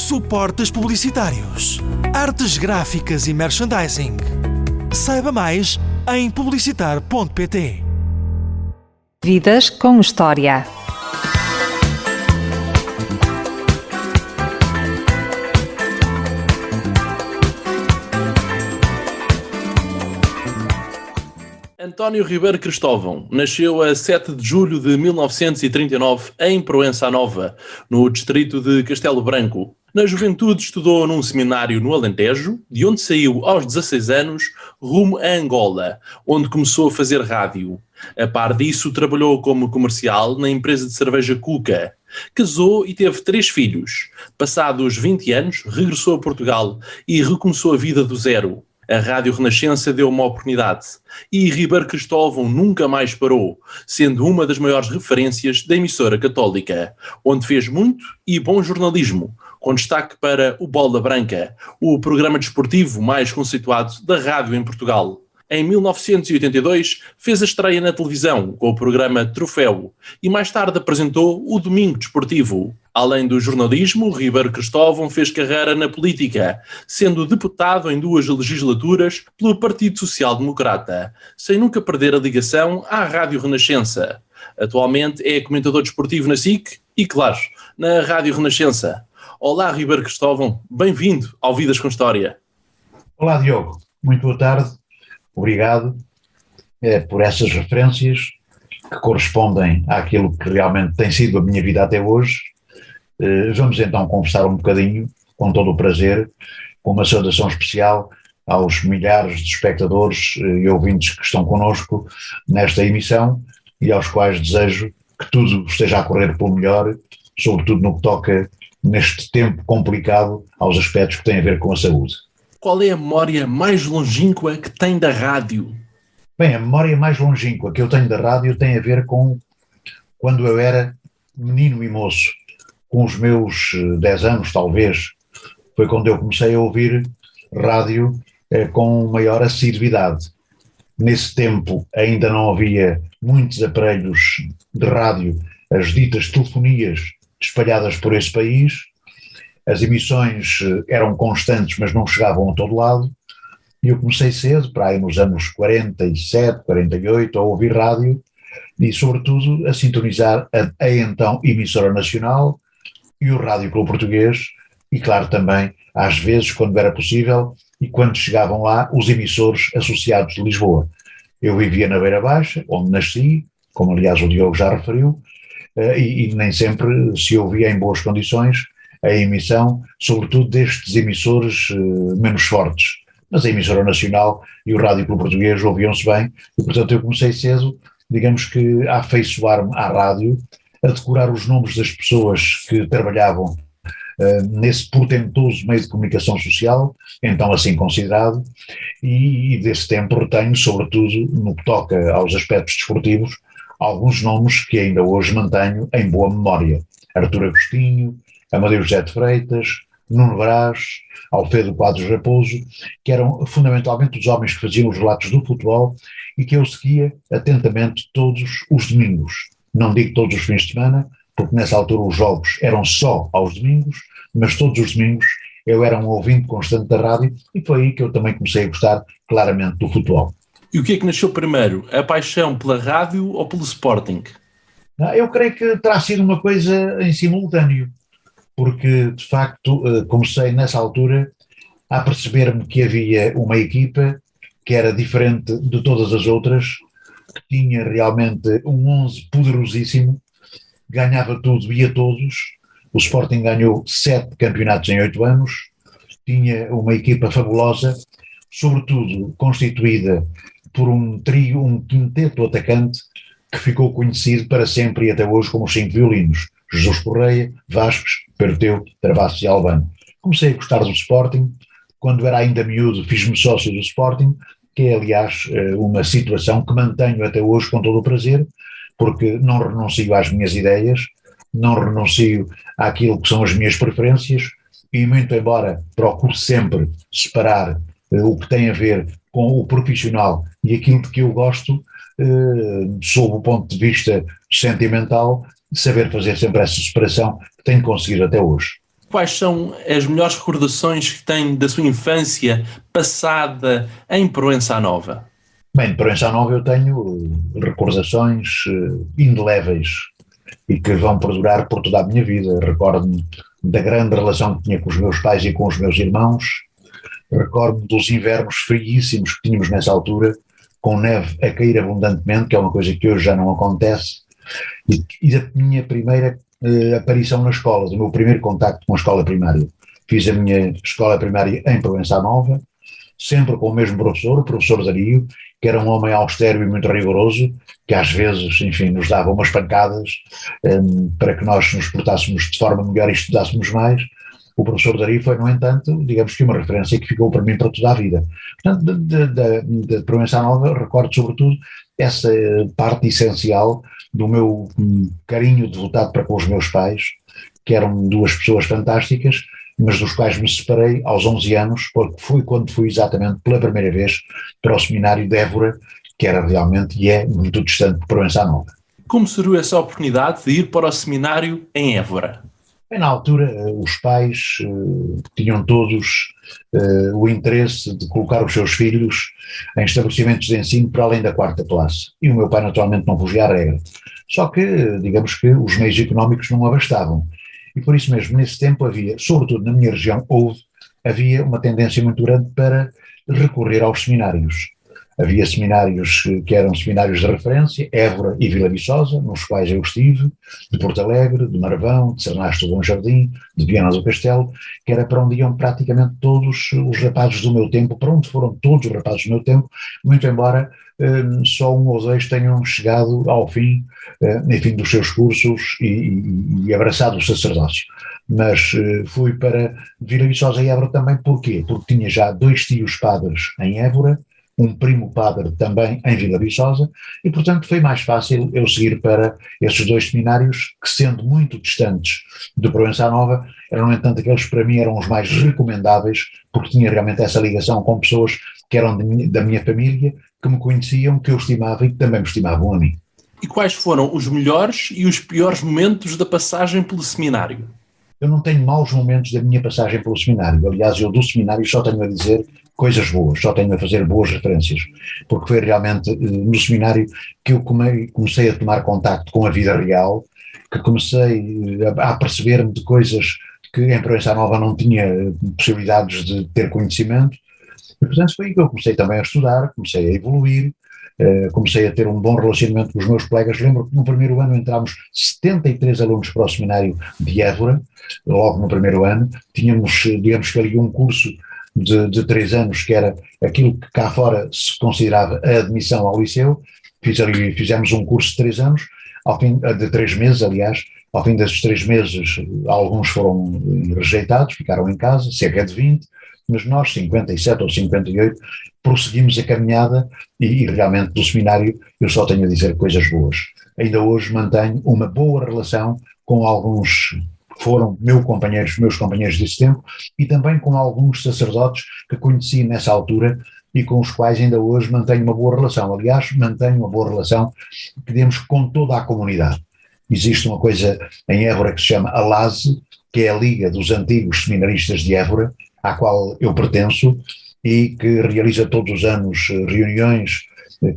suportes publicitários, artes gráficas e merchandising. Saiba mais em publicitar.pt. Vidas com história. António Ribeiro Cristóvão nasceu a 7 de julho de 1939 em Proença Nova, no distrito de Castelo Branco. Na juventude estudou num seminário no Alentejo, de onde saiu aos 16 anos rumo a Angola, onde começou a fazer rádio. A par disso, trabalhou como comercial na empresa de cerveja Cuca. Casou e teve 3 filhos. Passados 20 anos, regressou a Portugal e recomeçou a vida do zero. A Rádio Renascença deu uma oportunidade e Ribeiro Cristóvão nunca mais parou, sendo uma das maiores referências da emissora católica, onde fez muito e bom jornalismo, com destaque para o Bola Branca, o programa desportivo mais conceituado da rádio em Portugal. Em 1982 fez a estreia na televisão com o programa Troféu e mais tarde apresentou o Domingo Desportivo. Além do jornalismo, Ribeiro Cristóvão fez carreira na política, sendo deputado em 2 legislaturas pelo Partido Social Democrata, sem nunca perder a ligação à Rádio Renascença. Atualmente é comentador desportivo na SIC e, claro, na Rádio Renascença. Olá, Ribeiro Cristóvão, bem-vindo ao Vidas com História. Olá, Diogo, muito boa tarde. Obrigado por essas referências que correspondem àquilo que realmente tem sido a minha vida até hoje. Vamos então conversar um bocadinho, com todo o prazer, com uma saudação especial aos milhares de espectadores e ouvintes que estão connosco nesta emissão e aos quais desejo que tudo esteja a correr pelo melhor, sobretudo no que toca, neste tempo complicado, aos aspectos que têm a ver com a saúde. Qual é a memória mais longínqua que tem da rádio? Bem, a memória mais longínqua que eu tenho da rádio tem a ver com quando eu era menino e moço, com os meus 10 anos talvez, foi quando eu comecei a ouvir rádio com maior assiduidade. Nesse tempo ainda não havia muitos aparelhos de rádio, as ditas telefonias espalhadas por esse país. As emissões eram constantes, mas não chegavam a todo lado, e eu comecei cedo, para aí nos anos 47, 48, a ouvir rádio e, sobretudo, a sintonizar a então emissora nacional e o Rádio Clube Português, e claro também, às vezes, quando era possível, e quando chegavam lá, os emissores associados de Lisboa. Eu vivia na Beira Baixa, onde nasci, como aliás o Diogo já referiu, e nem sempre se ouvia em boas condições a emissão, sobretudo destes emissores menos fortes. Mas a emissora nacional e o Rádio Clube Português ouviam-se bem e, portanto, eu comecei cedo, digamos que, a afeiçoar-me à rádio, a decorar os nomes das pessoas que trabalhavam nesse portentoso meio de comunicação social, então assim considerado, e desse tempo retenho, sobretudo no que toca aos aspectos desportivos, alguns nomes que ainda hoje mantenho em boa memória. Artur Agostinho, Amadeu José de Freitas, Nuno Brás, Alfredo Quadros Raposo, que eram fundamentalmente os homens que faziam os relatos do futebol e que eu seguia atentamente todos os domingos. Não digo todos os fins de semana, porque nessa altura os jogos eram só aos domingos, mas todos os domingos eu era um ouvinte constante da rádio e foi aí que eu também comecei a gostar claramente do futebol. E o que é que nasceu primeiro? A paixão pela rádio ou pelo Sporting? Eu creio que terá sido uma coisa em simultâneo, porque de facto comecei nessa altura a perceber-me que havia uma equipa que era diferente de todas as outras, que tinha realmente um 11 poderosíssimo, ganhava tudo e a todos. O Sporting ganhou 7 campeonatos em 8 anos, tinha uma equipa fabulosa, sobretudo constituída por um trio, um quinteto atacante que ficou conhecido para sempre e até hoje como os 5 violinos: Jesus Correia, Vasques, Perteu, Travassos e Albano. Comecei a gostar do Sporting, quando era ainda miúdo fiz-me sócio do Sporting, que é aliás uma situação que mantenho até hoje com todo o prazer, porque não renuncio às minhas ideias, não renuncio àquilo que são as minhas preferências e muito embora procuro sempre separar o que tem a ver com o profissional e aquilo de que eu gosto, sob o ponto de vista sentimental, saber fazer sempre essa separação que tenho conseguido até hoje. quais são as melhores recordações que tem da sua infância passada em Proença Nova? Bem, de Proença Nova eu tenho recordações indeléveis e que vão perdurar por toda a minha vida. Recordo-me da grande relação que tinha com os meus pais e com os meus irmãos. Recordo-me dos invernos friíssimos que tínhamos nessa altura, com neve a cair abundantemente, que é uma coisa que hoje já não acontece, e da minha primeira aparição na escola, do meu primeiro contacto com a escola primária. Fiz a minha escola primária em Proença Nova, sempre com o mesmo professor, o professor Dario, que era um homem austero e muito rigoroso, que às vezes, enfim, nos dava umas pancadas para que nós nos portássemos de forma melhor e estudássemos mais. O professor Dario foi, no entanto, digamos que uma referência que ficou para mim para toda a vida. Portanto, de Proença Nova, recordo sobretudo essa parte essencial do meu carinho devotado para com os meus pais, que eram duas pessoas fantásticas, mas dos quais me separei aos 11 anos, porque foi quando fui exatamente pela primeira vez para o seminário de Évora, que era realmente e é muito distante de Proença Nova. Como surgiu essa oportunidade de ir para o seminário em Évora? Na altura, os pais tinham todos o interesse de colocar os seus filhos em estabelecimentos de ensino para além da 4ª classe. E o meu pai naturalmente não fugia à regra. Só que, digamos que os meios económicos não abastavam. E por isso mesmo, nesse tempo havia, sobretudo na minha região, havia uma tendência muito grande para recorrer aos seminários. Havia seminários que eram seminários de referência, Évora e Vila Viçosa, nos quais eu estive, de Porto Alegre, de Marvão, de Cernasto do Bom Jardim, de Viana do Castelo, que era para onde iam praticamente todos os rapazes do meu tempo, para onde foram todos os rapazes do meu tempo, muito embora só um ou dois tenham chegado ao fim, enfim, dos seus cursos e abraçado o sacerdócio. Mas fui para Vila Viçosa e Évora também, porquê? Porque tinha já 2 tios padres em Évora, um primo padre também em Vila Viçosa, e portanto foi mais fácil eu seguir para esses 2 seminários que, sendo muito distantes de Proença Nova, eram no entanto aqueles que para mim eram os mais recomendáveis, porque tinha realmente essa ligação com pessoas que eram da minha família, que me conheciam, que eu estimava e que também me estimavam a mim. E quais foram os melhores e os piores momentos da passagem pelo seminário? Eu não tenho maus momentos da minha passagem pelo seminário. Aliás, eu do seminário só tenho a dizer coisas boas, só tenho a fazer boas referências, porque foi realmente no seminário que eu comecei a tomar contacto com a vida real, que comecei a perceber-me de coisas que em Proença Nova não tinha possibilidades de ter conhecimento, e portanto foi aí que eu comecei também a estudar, comecei a evoluir, comecei a ter um bom relacionamento com os meus colegas. Lembro que no primeiro ano entramos 73 alunos para o seminário de Évora, logo no primeiro ano, tínhamos, digamos que ali um curso de 3 anos, que era aquilo que cá fora se considerava a admissão ao liceu. Fizemos um curso de 3 anos, ao fim de 3 meses, aliás, ao fim desses 3 meses, alguns foram rejeitados, ficaram em casa, cerca de 20, mas nós, 57 ou 58, prosseguimos a caminhada e realmente do seminário eu só tenho a dizer coisas boas. Ainda hoje mantenho uma boa relação com alguns foram meus companheiros desse tempo, e também com alguns sacerdotes que conheci nessa altura e com os quais ainda hoje mantenho uma boa relação. Aliás, mantenho uma boa relação, digamos, com toda a comunidade. Existe uma coisa em Évora que se chama a LASE, que é a Liga dos Antigos Seminaristas de Évora, à qual eu pertenço, e que realiza todos os anos reuniões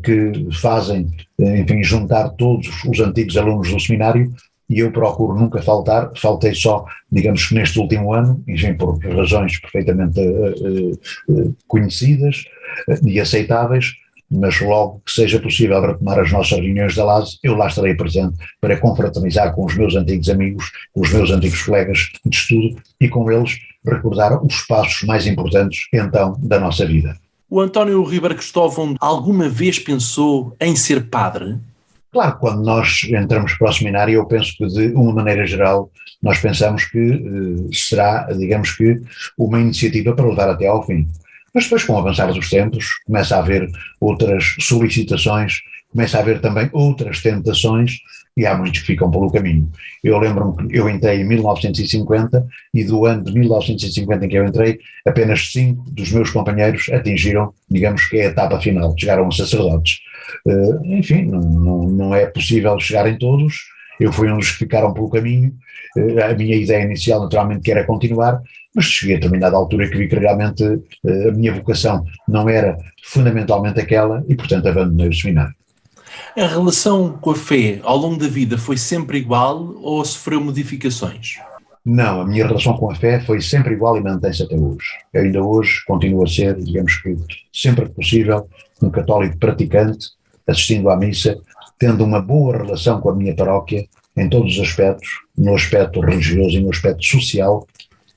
que fazem, enfim, juntar todos os antigos alunos do seminário, e eu procuro nunca faltar. Faltei só, digamos, neste último ano, enfim, por razões perfeitamente conhecidas e aceitáveis, mas logo que seja possível retomar as nossas reuniões da LASE, eu lá estarei presente para confraternizar com os meus antigos amigos, com os meus antigos colegas de estudo e com eles recordar os passos mais importantes, então, da nossa vida. O António Ribeiro Cristóvão alguma vez pensou em ser padre? Claro, quando nós entramos para o seminário, eu penso que, de uma maneira geral, nós pensamos que será, digamos que, uma iniciativa para levar até ao fim. Mas depois, com o avançar dos tempos, começa a haver outras solicitações, começa a haver também outras tentações, e há muitos que ficam pelo caminho. Eu lembro-me que eu entrei em 1950, e do ano de 1950 em que eu entrei, apenas 5 dos meus companheiros atingiram, digamos que é a etapa final, chegaram a sacerdotes. Enfim, não é possível chegarem todos, eu fui um dos que ficaram pelo caminho. A minha ideia inicial, naturalmente, que era continuar, mas cheguei a determinada altura que vi que realmente a minha vocação não era fundamentalmente aquela e, portanto, abandonei o seminário. A relação com a fé ao longo da vida foi sempre igual ou sofreu modificações? Não, a minha relação com a fé foi sempre igual e mantém-se até hoje. Eu ainda hoje continuo a ser, digamos que, sempre que possível, um católico praticante, assistindo à missa, tendo uma boa relação com a minha paróquia, em todos os aspectos, no aspecto religioso e no aspecto social,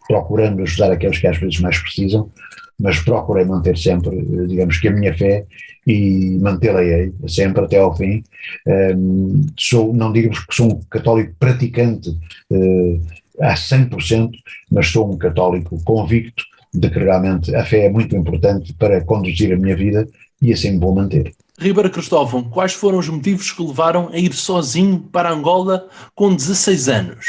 procurando ajudar aqueles que às vezes mais precisam, mas procurei manter sempre, digamos que a minha fé e mantê-la-ei sempre até ao fim. Não digamos que sou um católico praticante a 100%, mas sou um católico convicto de que realmente a fé é muito importante para conduzir a minha vida e assim vou manter. Ribeiro Cristóvão, quais foram os motivos que o levaram a ir sozinho para Angola com 16 anos?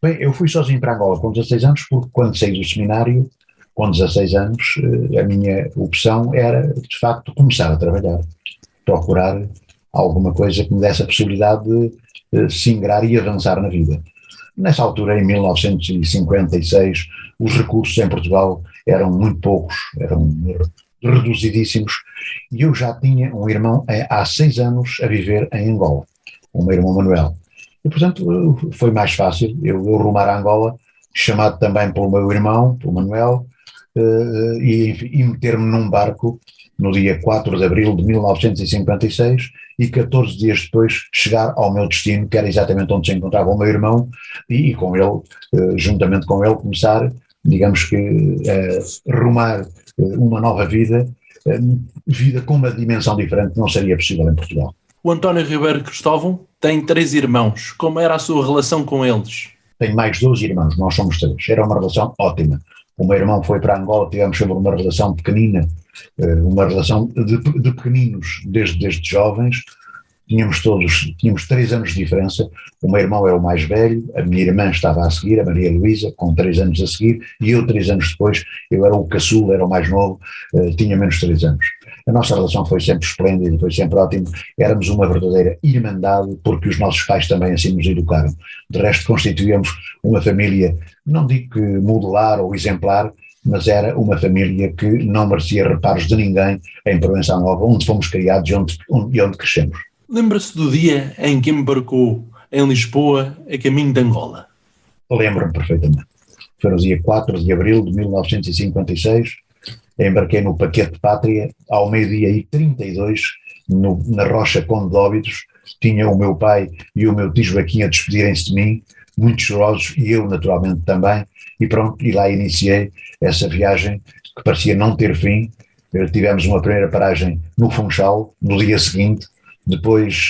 Bem, eu fui sozinho para Angola com 16 anos porque quando saí do seminário, com 16 anos, a minha opção era, de facto, começar a trabalhar, procurar alguma coisa que me desse a possibilidade de se ingrar e avançar na vida. Nessa altura, em 1956, os recursos em Portugal eram muito poucos, eram reduzidíssimos, e eu já tinha um irmão há 6 anos a viver em Angola, o meu irmão Manuel. E, portanto, foi mais fácil eu rumar a Angola, chamado também pelo meu irmão, pelo Manuel, e meter-me num barco no dia 4 de abril de 1956 e 14 dias depois chegar ao meu destino, que era exatamente onde se encontrava o meu irmão, e com ele, juntamente com ele, começar, digamos que, a rumar uma nova vida, vida com uma dimensão diferente que não seria possível em Portugal. O António Ribeiro Cristóvão tem 3 irmãos. Como era a sua relação com eles? Tenho mais 12 irmãos, nós somos 3. Era uma relação ótima. O meu irmão foi para Angola, tivemos sempre uma relação pequenina, uma relação de pequeninos desde jovens. Tínhamos 3 anos de diferença. O meu irmão era o mais velho, a minha irmã estava a seguir, a Maria Luísa, com 3 anos a seguir, e eu 3 anos depois, eu era o caçula, era o mais novo, tinha menos 3 anos. A nossa relação foi sempre esplêndida, foi sempre ótima, éramos uma verdadeira irmandade, porque os nossos pais também assim nos educaram. De resto, constituíamos uma família, não digo que modelar ou exemplar, mas era uma família que não merecia reparos de ninguém em Provença Nova, onde fomos criados e onde crescemos. Lembra-se do dia em que embarcou em Lisboa a caminho de Angola? Lembro-me perfeitamente. Foi no dia 4 de abril de 1956, embarquei no Paquete Pátria, ao meio-dia e 32, na Rocha Conde de Óbidos. Tinha o meu pai e o meu tio Joaquim a despedirem-se de mim, muito chorosos, e eu naturalmente também, e pronto, e lá iniciei essa viagem que parecia não ter fim. Tivemos uma primeira paragem no Funchal, no dia seguinte, depois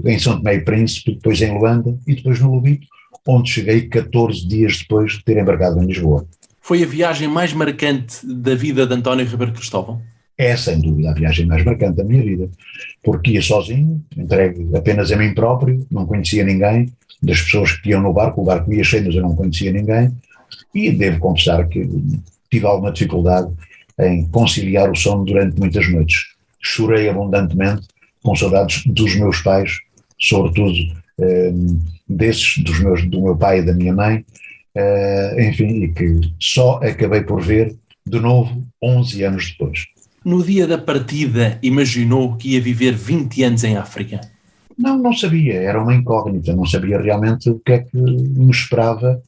em São Tomé e Príncipe, depois em Luanda e depois no Lubito, onde cheguei 14 dias depois de ter embarcado em Lisboa. Foi a viagem mais marcante da vida de António Ribeiro Cristóvão? É, sem dúvida, a viagem mais marcante da minha vida, porque ia sozinho, entregue apenas a mim próprio, não conhecia ninguém, das pessoas que iam no barco, o barco ia cheio, mas eu não conhecia ninguém, e devo confessar que tive alguma dificuldade em conciliar o sono durante muitas noites. Chorei abundantemente, com saudades dos meus pais, sobretudo do meu pai e da minha mãe, enfim, e que só acabei por ver de novo 11 anos depois. No dia da partida, imaginou que ia viver 20 anos em África? Não sabia, era uma incógnita, não sabia realmente o que é que me esperava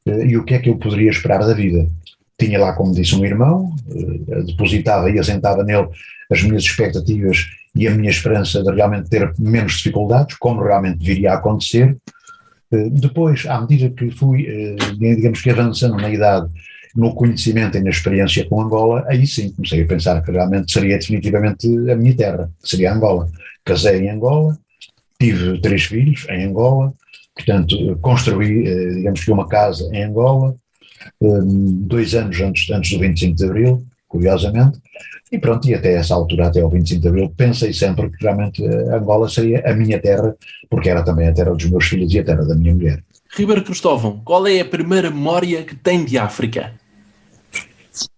e o que é que eu poderia esperar da vida. Tinha lá, como disse, um irmão, depositava e assentava nele as minhas expectativas e a minha esperança de realmente ter menos dificuldades, como realmente viria a acontecer. Depois, à medida que fui, digamos que avançando na idade, no conhecimento e na experiência com Angola, aí sim comecei a pensar que realmente seria definitivamente a minha terra, seria Angola. Casei em Angola, tive 3 filhos em Angola, portanto construí, digamos que uma casa em Angola, 2 anos antes do 25 de Abril, curiosamente, e pronto, e até essa altura, até ao 25 de Abril, pensei sempre que realmente Angola seria a minha terra, porque era também a terra dos meus filhos e a terra da minha mulher. Ribeiro Cristóvão, qual é a primeira memória que tem de África?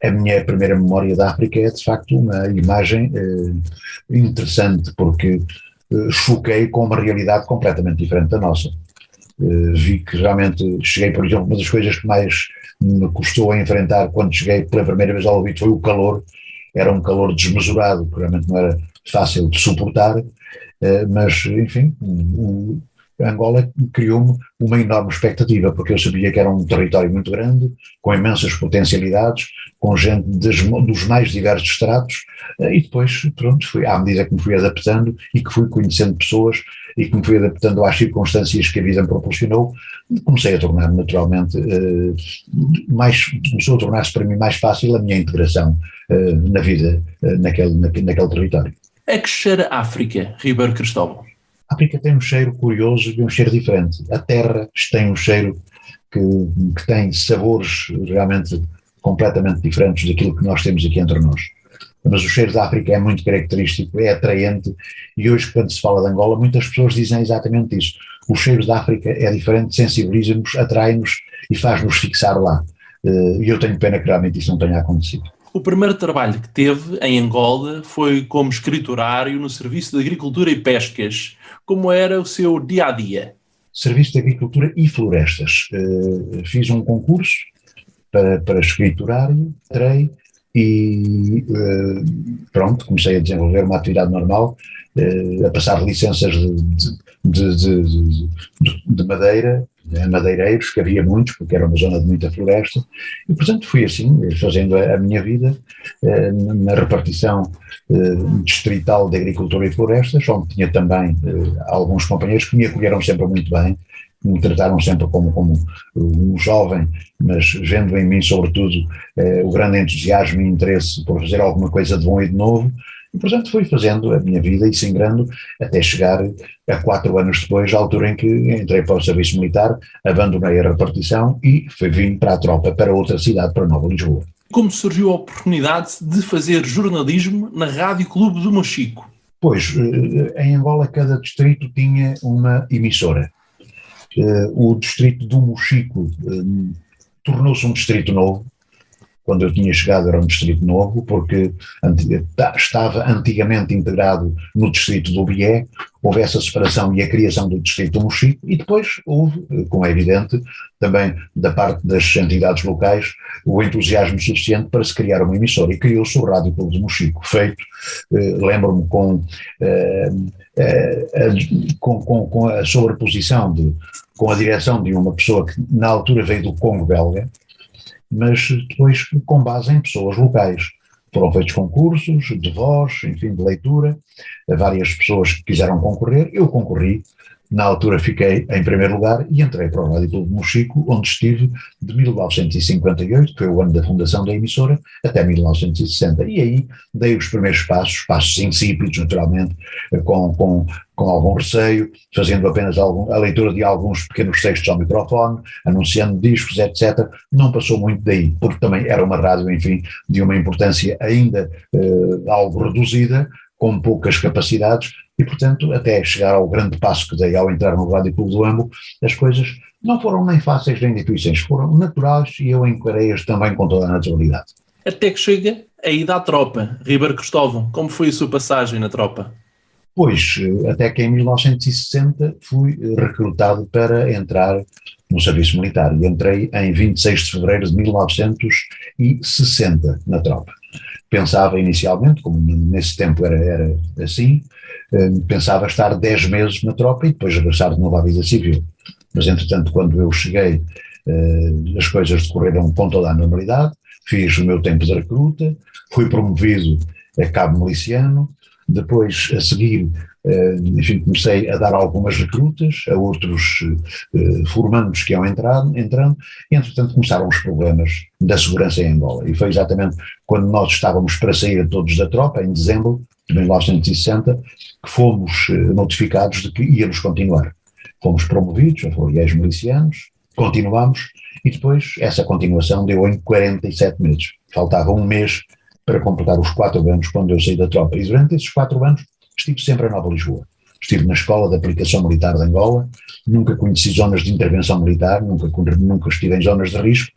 A minha primeira memória da África é, de facto, uma imagem interessante, porque choquei com uma realidade completamente diferente da nossa. Vi que realmente cheguei, por exemplo, uma das coisas que mais me custou a enfrentar quando cheguei pela primeira vez ao Lubito foi o calor. Era um calor desmesurado, que realmente não era fácil de suportar, mas, enfim, Angola criou-me uma enorme expectativa, porque eu sabia que era um território muito grande, com imensas potencialidades, com gente dos mais diversos estratos, e depois, pronto, à medida que me fui adaptando e que fui conhecendo pessoas e que me fui adaptando às circunstâncias que a vida me proporcionou, comecei a tornar naturalmente, começou a tornar-se para mim mais fácil a minha integração na vida, naquele território. É que cheira a África, Ribeiro Cristóvão? A África tem um cheiro curioso e um cheiro diferente. A terra tem um cheiro que tem sabores realmente completamente diferentes daquilo que nós temos aqui entre nós. Mas o cheiro da África é muito característico, é atraente, e hoje, quando se fala de Angola, muitas pessoas dizem exatamente isso. O cheiro da África é diferente, sensibiliza-nos, atrai-nos e faz-nos fixar lá. E eu tenho pena que realmente isso não tenha acontecido. O primeiro trabalho que teve em Angola foi como escriturário no Serviço de Agricultura e Pescas. Como era o seu dia-a-dia? Serviço de Agricultura e Florestas. Fiz um concurso para escriturário, entrei e pronto, comecei a desenvolver uma atividade normal, a passar licenças de madeira, madeireiros, que havia muitos, porque era uma zona de muita floresta, e portanto fui assim, fazendo a minha vida na repartição distrital de Agricultura e Florestas, onde tinha também alguns companheiros que me acolheram sempre muito bem, me trataram sempre como um jovem, mas vendo em mim, sobretudo, o grande entusiasmo e interesse por fazer alguma coisa de bom e de novo, e, portanto, fui fazendo a minha vida e singrando até chegar a 4 anos depois, à altura em que entrei para o serviço militar, abandonei a repartição e vim para a tropa, para outra cidade, para Nova Lisboa. Como surgiu a oportunidade de fazer jornalismo na Rádio Clube do Mochico? Pois, em Angola cada distrito tinha uma emissora. O distrito do Mochico tornou-se um distrito novo. Quando eu tinha chegado era um distrito novo, porque estava antigamente integrado no distrito do Bié, houve essa separação e a criação do distrito do Mochico, e depois houve, como é evidente, também da parte das entidades locais, o entusiasmo suficiente para se criar uma emissora, e criou-se o Rádio Clube do Mochico, feito, lembro-me, com a sobreposição, com a direção de uma pessoa que na altura veio do Congo belga, mas depois com base em pessoas locais. Foram feitos concursos de voz, enfim, de leitura, várias pessoas que quiseram concorrer, eu concorri, na altura fiquei em primeiro lugar e entrei para o Rádio Clube de Mochico, onde estive de 1958, que foi o ano da fundação da emissora, até 1960, e aí dei os primeiros passos insípidos, naturalmente, com algum receio, fazendo apenas a leitura de alguns pequenos textos ao microfone, anunciando discos, etc. Não passou muito daí, porque também era uma rádio, enfim, de uma importância ainda algo reduzida, com poucas capacidades, e portanto até chegar ao grande passo que dei ao entrar no Rádio Clube do Ambo, as coisas não foram nem fáceis nem difíceis, foram naturais e eu encarei-as também com toda a naturalidade. Até que chega a ida à tropa. Ribeiro Cristóvão, como foi a sua passagem na tropa? Pois, até que em 1960 fui recrutado para entrar no serviço militar e entrei em 26 de fevereiro de 1960 na tropa. Pensava inicialmente, como nesse tempo era assim, pensava estar 10 meses na tropa e depois regressar de novo à vida civil. Mas entretanto, quando eu cheguei, as coisas decorreram com toda a normalidade, fiz o meu tempo de recruta, fui promovido a cabo miliciano, depois a seguir, enfim, comecei a dar algumas recrutas a outros formandos que iam entrando, e entretanto começaram os problemas da segurança em Angola, e foi exatamente quando nós estávamos para sair todos da tropa, em dezembro de 1960, que fomos notificados de que íamos continuar. Fomos promovidos a foliões milicianos, continuamos, e depois essa continuação deu em 47 meses. Faltava um mês para completar os 4 anos quando eu saí da tropa, e durante esses 4 anos estive sempre em Nova Lisboa. Estive na Escola de Aplicação Militar de Angola, nunca conheci zonas de intervenção militar, nunca estive em zonas de risco.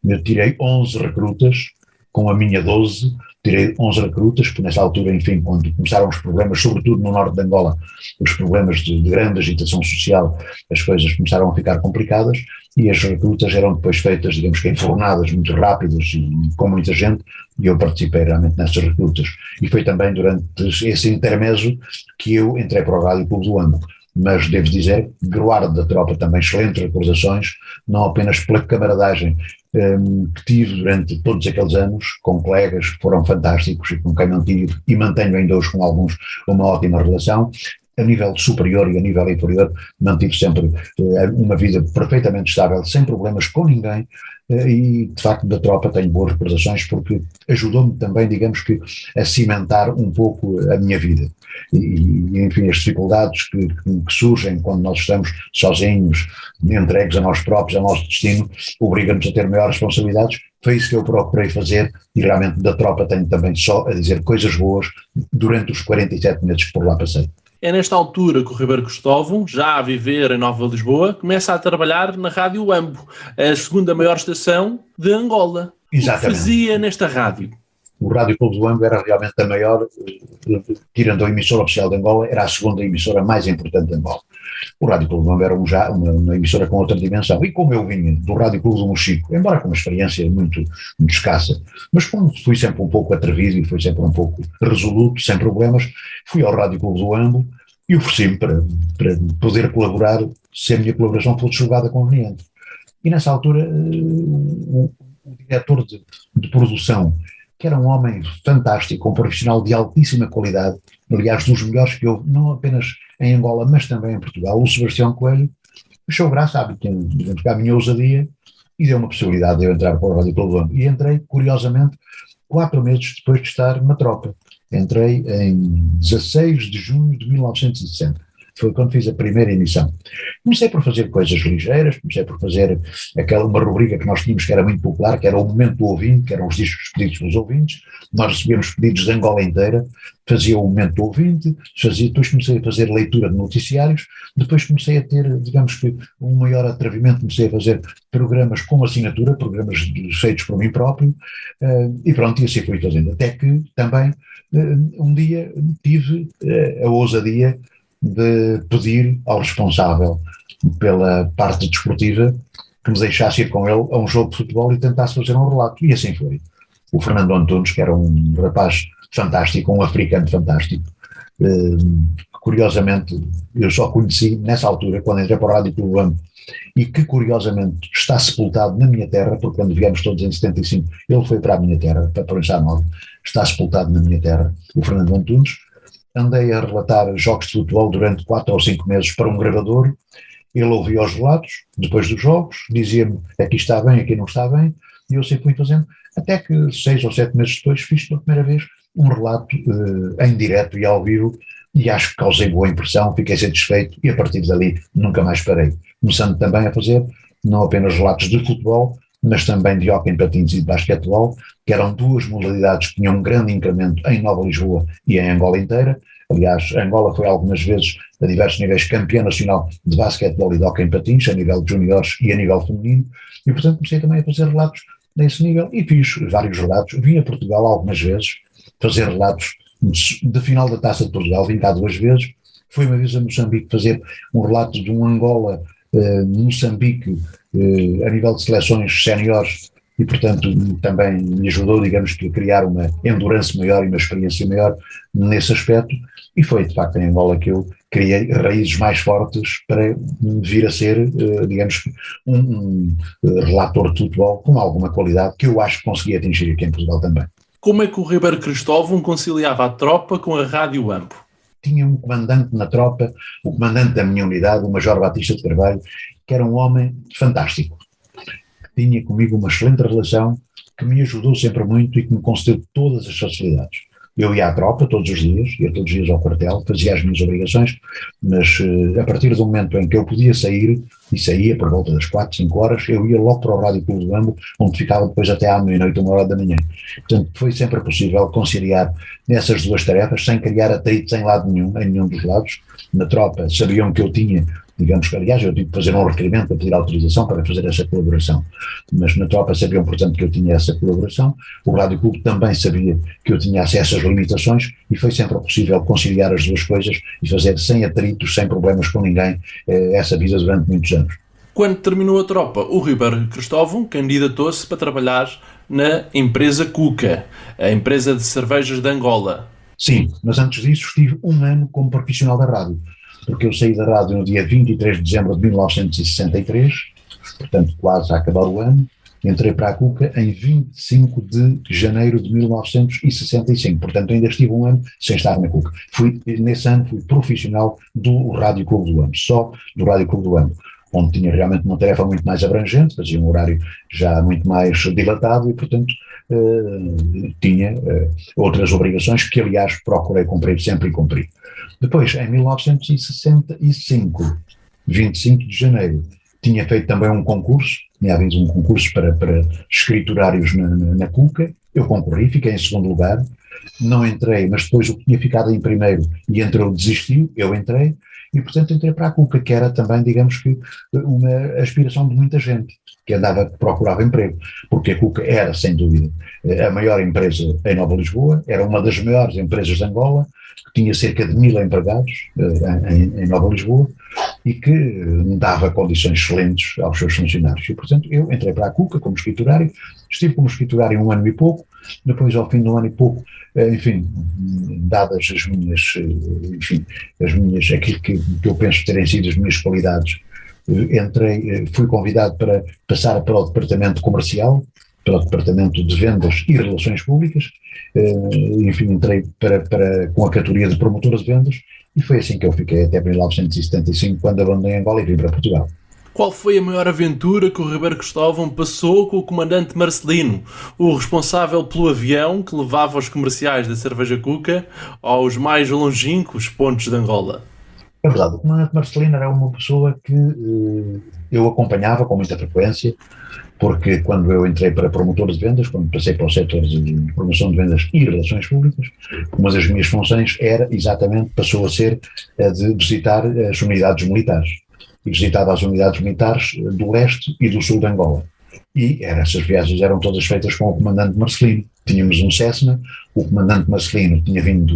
Eu tirei 11 recrutas com a minha 12, tirei 11 recrutas, porque nessa altura, enfim, quando começaram os problemas, sobretudo no norte de Angola, os problemas de grande agitação social, as coisas começaram a ficar complicadas e as recrutas eram depois feitas, digamos que enfornadas, muito rápidas e com muita gente, e eu participei realmente nessas recrutas. E foi também durante esse intermezzo que eu entrei para o Rádio Clube do Ambo. Mas devo dizer, gruardo da tropa também excelentes recordações, não apenas pela camaradagem que tive durante todos aqueles anos, com colegas que foram fantásticos e com quem mantive e mantenho ainda hoje com alguns uma ótima relação. A nível superior e a nível inferior mantive sempre uma vida perfeitamente estável, sem problemas com ninguém, e de facto da tropa tenho boas recordações porque ajudou-me também, digamos que, a cimentar um pouco a minha vida. E enfim, as dificuldades que surgem quando nós estamos sozinhos, entregues a nós próprios, ao nosso destino, obrigam-nos a ter maiores responsabilidades. Foi isso que eu procurei fazer e realmente da tropa tenho também só a dizer coisas boas durante os 47 meses que por lá passei. É nesta altura que o Ribeiro Cristóvão, já a viver em Nova Lisboa, começa a trabalhar na Rádio Ambo, a segunda maior estação de Angola. Exatamente. O que fazia nesta rádio? O Rádio Clube do Ambo era realmente a maior, tirando a emissora oficial de Angola, era a segunda emissora mais importante de Angola. O Rádio Clube do Ambo era já uma emissora com outra dimensão. E como eu vinha do Rádio Clube do Mochico, embora com uma experiência muito escassa, mas como fui sempre um pouco atrevido e fui sempre um pouco resoluto, sem problemas, fui ao Rádio Clube do Ambo e ofereci-me para poder colaborar se a minha colaboração fosse julgada conveniente. E nessa altura o diretor de produção, que era um homem fantástico, um profissional de altíssima qualidade, aliás dos melhores que houve, não apenas em Angola, mas também em Portugal, o Sebastião Coelho, achou graça à minha ousadia e deu uma possibilidade de eu entrar para o Rádio Clube do Ambo. E entrei, curiosamente, 4 meses depois de estar na tropa. Entrei em 16 de junho de 1960. Foi quando fiz a primeira emissão. Comecei por fazer coisas ligeiras, comecei por fazer uma rubrica que nós tínhamos que era muito popular, que era o Momento do Ouvinte, que eram os discos pedidos pelos ouvintes. Nós recebíamos pedidos de Angola inteira, fazia o Momento do Ouvinte, depois comecei a fazer leitura de noticiários, depois comecei a ter, digamos que, um maior atrevimento, comecei a fazer programas com assinatura, programas feitos por mim próprio, e pronto, e assim fui fazendo. Até que também, um dia, tive a ousadia de pedir ao responsável pela parte desportiva que me deixasse ir com ele a um jogo de futebol e tentasse fazer um relato. E assim foi. O Fernando Antunes, que era um rapaz fantástico, um africano fantástico, curiosamente, eu só conheci nessa altura, quando entrei para o Rádio Clube do Ambo, e que curiosamente está sepultado na minha terra, porque quando viemos todos em 75, ele foi para a minha terra, para Proença Nova, está sepultado na minha terra, o Fernando Antunes. Andei a relatar jogos de futebol durante 4 ou 5 meses para um gravador, ele ouvia os relatos, depois dos jogos, dizia-me aqui está bem, aqui não está bem, e eu sempre fui fazendo, até que 6 ou 7 meses depois fiz pela primeira vez um relato em direto e ao vivo, e acho que causei boa impressão, fiquei satisfeito, e a partir dali nunca mais parei. Começando também a fazer não apenas relatos de futebol, mas também de hóquei em patins e de basquetebol, que eram 2 modalidades que tinham um grande incremento em Nova Lisboa e em Angola inteira. Aliás, Angola foi algumas vezes, a diversos níveis, campeã nacional de basquetebol e de hóquei em patins, a nível de juniores e a nível feminino, e portanto comecei também a fazer relatos nesse nível, e fiz vários relatos. Vim a Portugal algumas vezes, fazer relatos de final da Taça de Portugal, vim cá 2 vezes, fui uma vez a Moçambique fazer um relato de um Angola, Moçambique, a nível de seleções séniores, e portanto também me ajudou, digamos que, a criar uma endurance maior e uma experiência maior nesse aspecto, e foi de facto em Angola que eu criei raízes mais fortes para vir a ser, digamos, um relator de futebol com alguma qualidade que eu acho que consegui atingir aqui em Portugal também. Como é que o Ribeiro Cristóvão conciliava a tropa com a Rádio Ambo? Tinha um comandante na tropa, o comandante da minha unidade, o Major Batista de Carvalho, que era um homem fantástico, que tinha comigo uma excelente relação, que me ajudou sempre muito e que me concedeu todas as facilidades. Eu ia à tropa todos os dias, ia todos os dias ao quartel, fazia as minhas obrigações, mas a partir do momento em que eu podia sair, e saía por volta das 4, 5 horas, eu ia logo para o Rádio Clube do Ambo, onde ficava depois até à meia-noite, 1h da manhã. Portanto, foi sempre possível conciliar nessas 2 tarefas, sem criar atrito em lado nenhum, em nenhum dos lados. Na tropa sabiam que eu tinha digamos que, aliás, eu tive que fazer um requerimento para pedir autorização para fazer essa colaboração, mas na tropa sabiam, portanto, que eu tinha essa colaboração, o Rádio Clube também sabia que eu tinha acesso às limitações e foi sempre possível conciliar as duas coisas e fazer sem atritos, sem problemas com ninguém, essa vida durante muitos anos. Quando terminou a tropa, o Ribeiro Cristóvão candidatou-se para trabalhar na empresa Cuca, a empresa de cervejas de Angola. Sim, mas antes disso estive um ano como profissional da rádio, porque eu saí da rádio no dia 23 de dezembro de 1963, portanto quase a acabar o ano, entrei para a Cuca em 25 de janeiro de 1965, portanto ainda estive um ano sem estar na Cuca. Nesse ano fui profissional do Rádio Clube do AMB, só do Rádio Clube do AMB, onde tinha realmente uma tarefa muito mais abrangente, fazia um horário já muito mais dilatado e, portanto, tinha outras obrigações que, aliás, procurei cumprir sempre e cumpri. Depois, em 1965, 25 de janeiro, tinha feito também um concurso, tinha havido um concurso para escriturários na Cuca, eu concorri, fiquei em segundo lugar, não entrei, mas depois o que tinha ficado em primeiro e entrou, desistiu, eu entrei, e portanto entrei para a Cuca, que era também, digamos que, uma aspiração de muita gente que procurava emprego, porque a Cuca era, sem dúvida, a maior empresa em Nova Lisboa, era uma das maiores empresas de Angola, que tinha cerca de 1000 empregados em Nova Lisboa e que dava condições excelentes aos seus funcionários. E, portanto, eu entrei para a Cuca como escriturário, estive como escriturário um ano e pouco, depois, ao fim de um ano e pouco, enfim, dadas aquilo que eu penso terem sido as minhas qualidades, fui convidado para passar para o departamento comercial, para o departamento de vendas e relações públicas, enfim, entrei com a categoria de promotor de vendas e foi assim que eu fiquei até 1975, quando abandonei Angola e vim para Portugal. Qual foi a maior aventura que o Ribeiro Cristóvão passou com o comandante Marcelino, o responsável pelo avião que levava os comerciais da cerveja Cuca aos mais longínquos pontos de Angola? É verdade, o comandante Marcelino era uma pessoa que eu acompanhava com muita frequência, porque quando eu entrei para promotor de vendas, quando passei para o setor de promoção de vendas e relações públicas, uma das minhas funções passou a ser a de visitar as unidades militares. E visitava as unidades militares do leste e do sul de Angola. E essas viagens eram todas feitas com o comandante Marcelino. Tínhamos um Cessna, o comandante Marcelino tinha vindo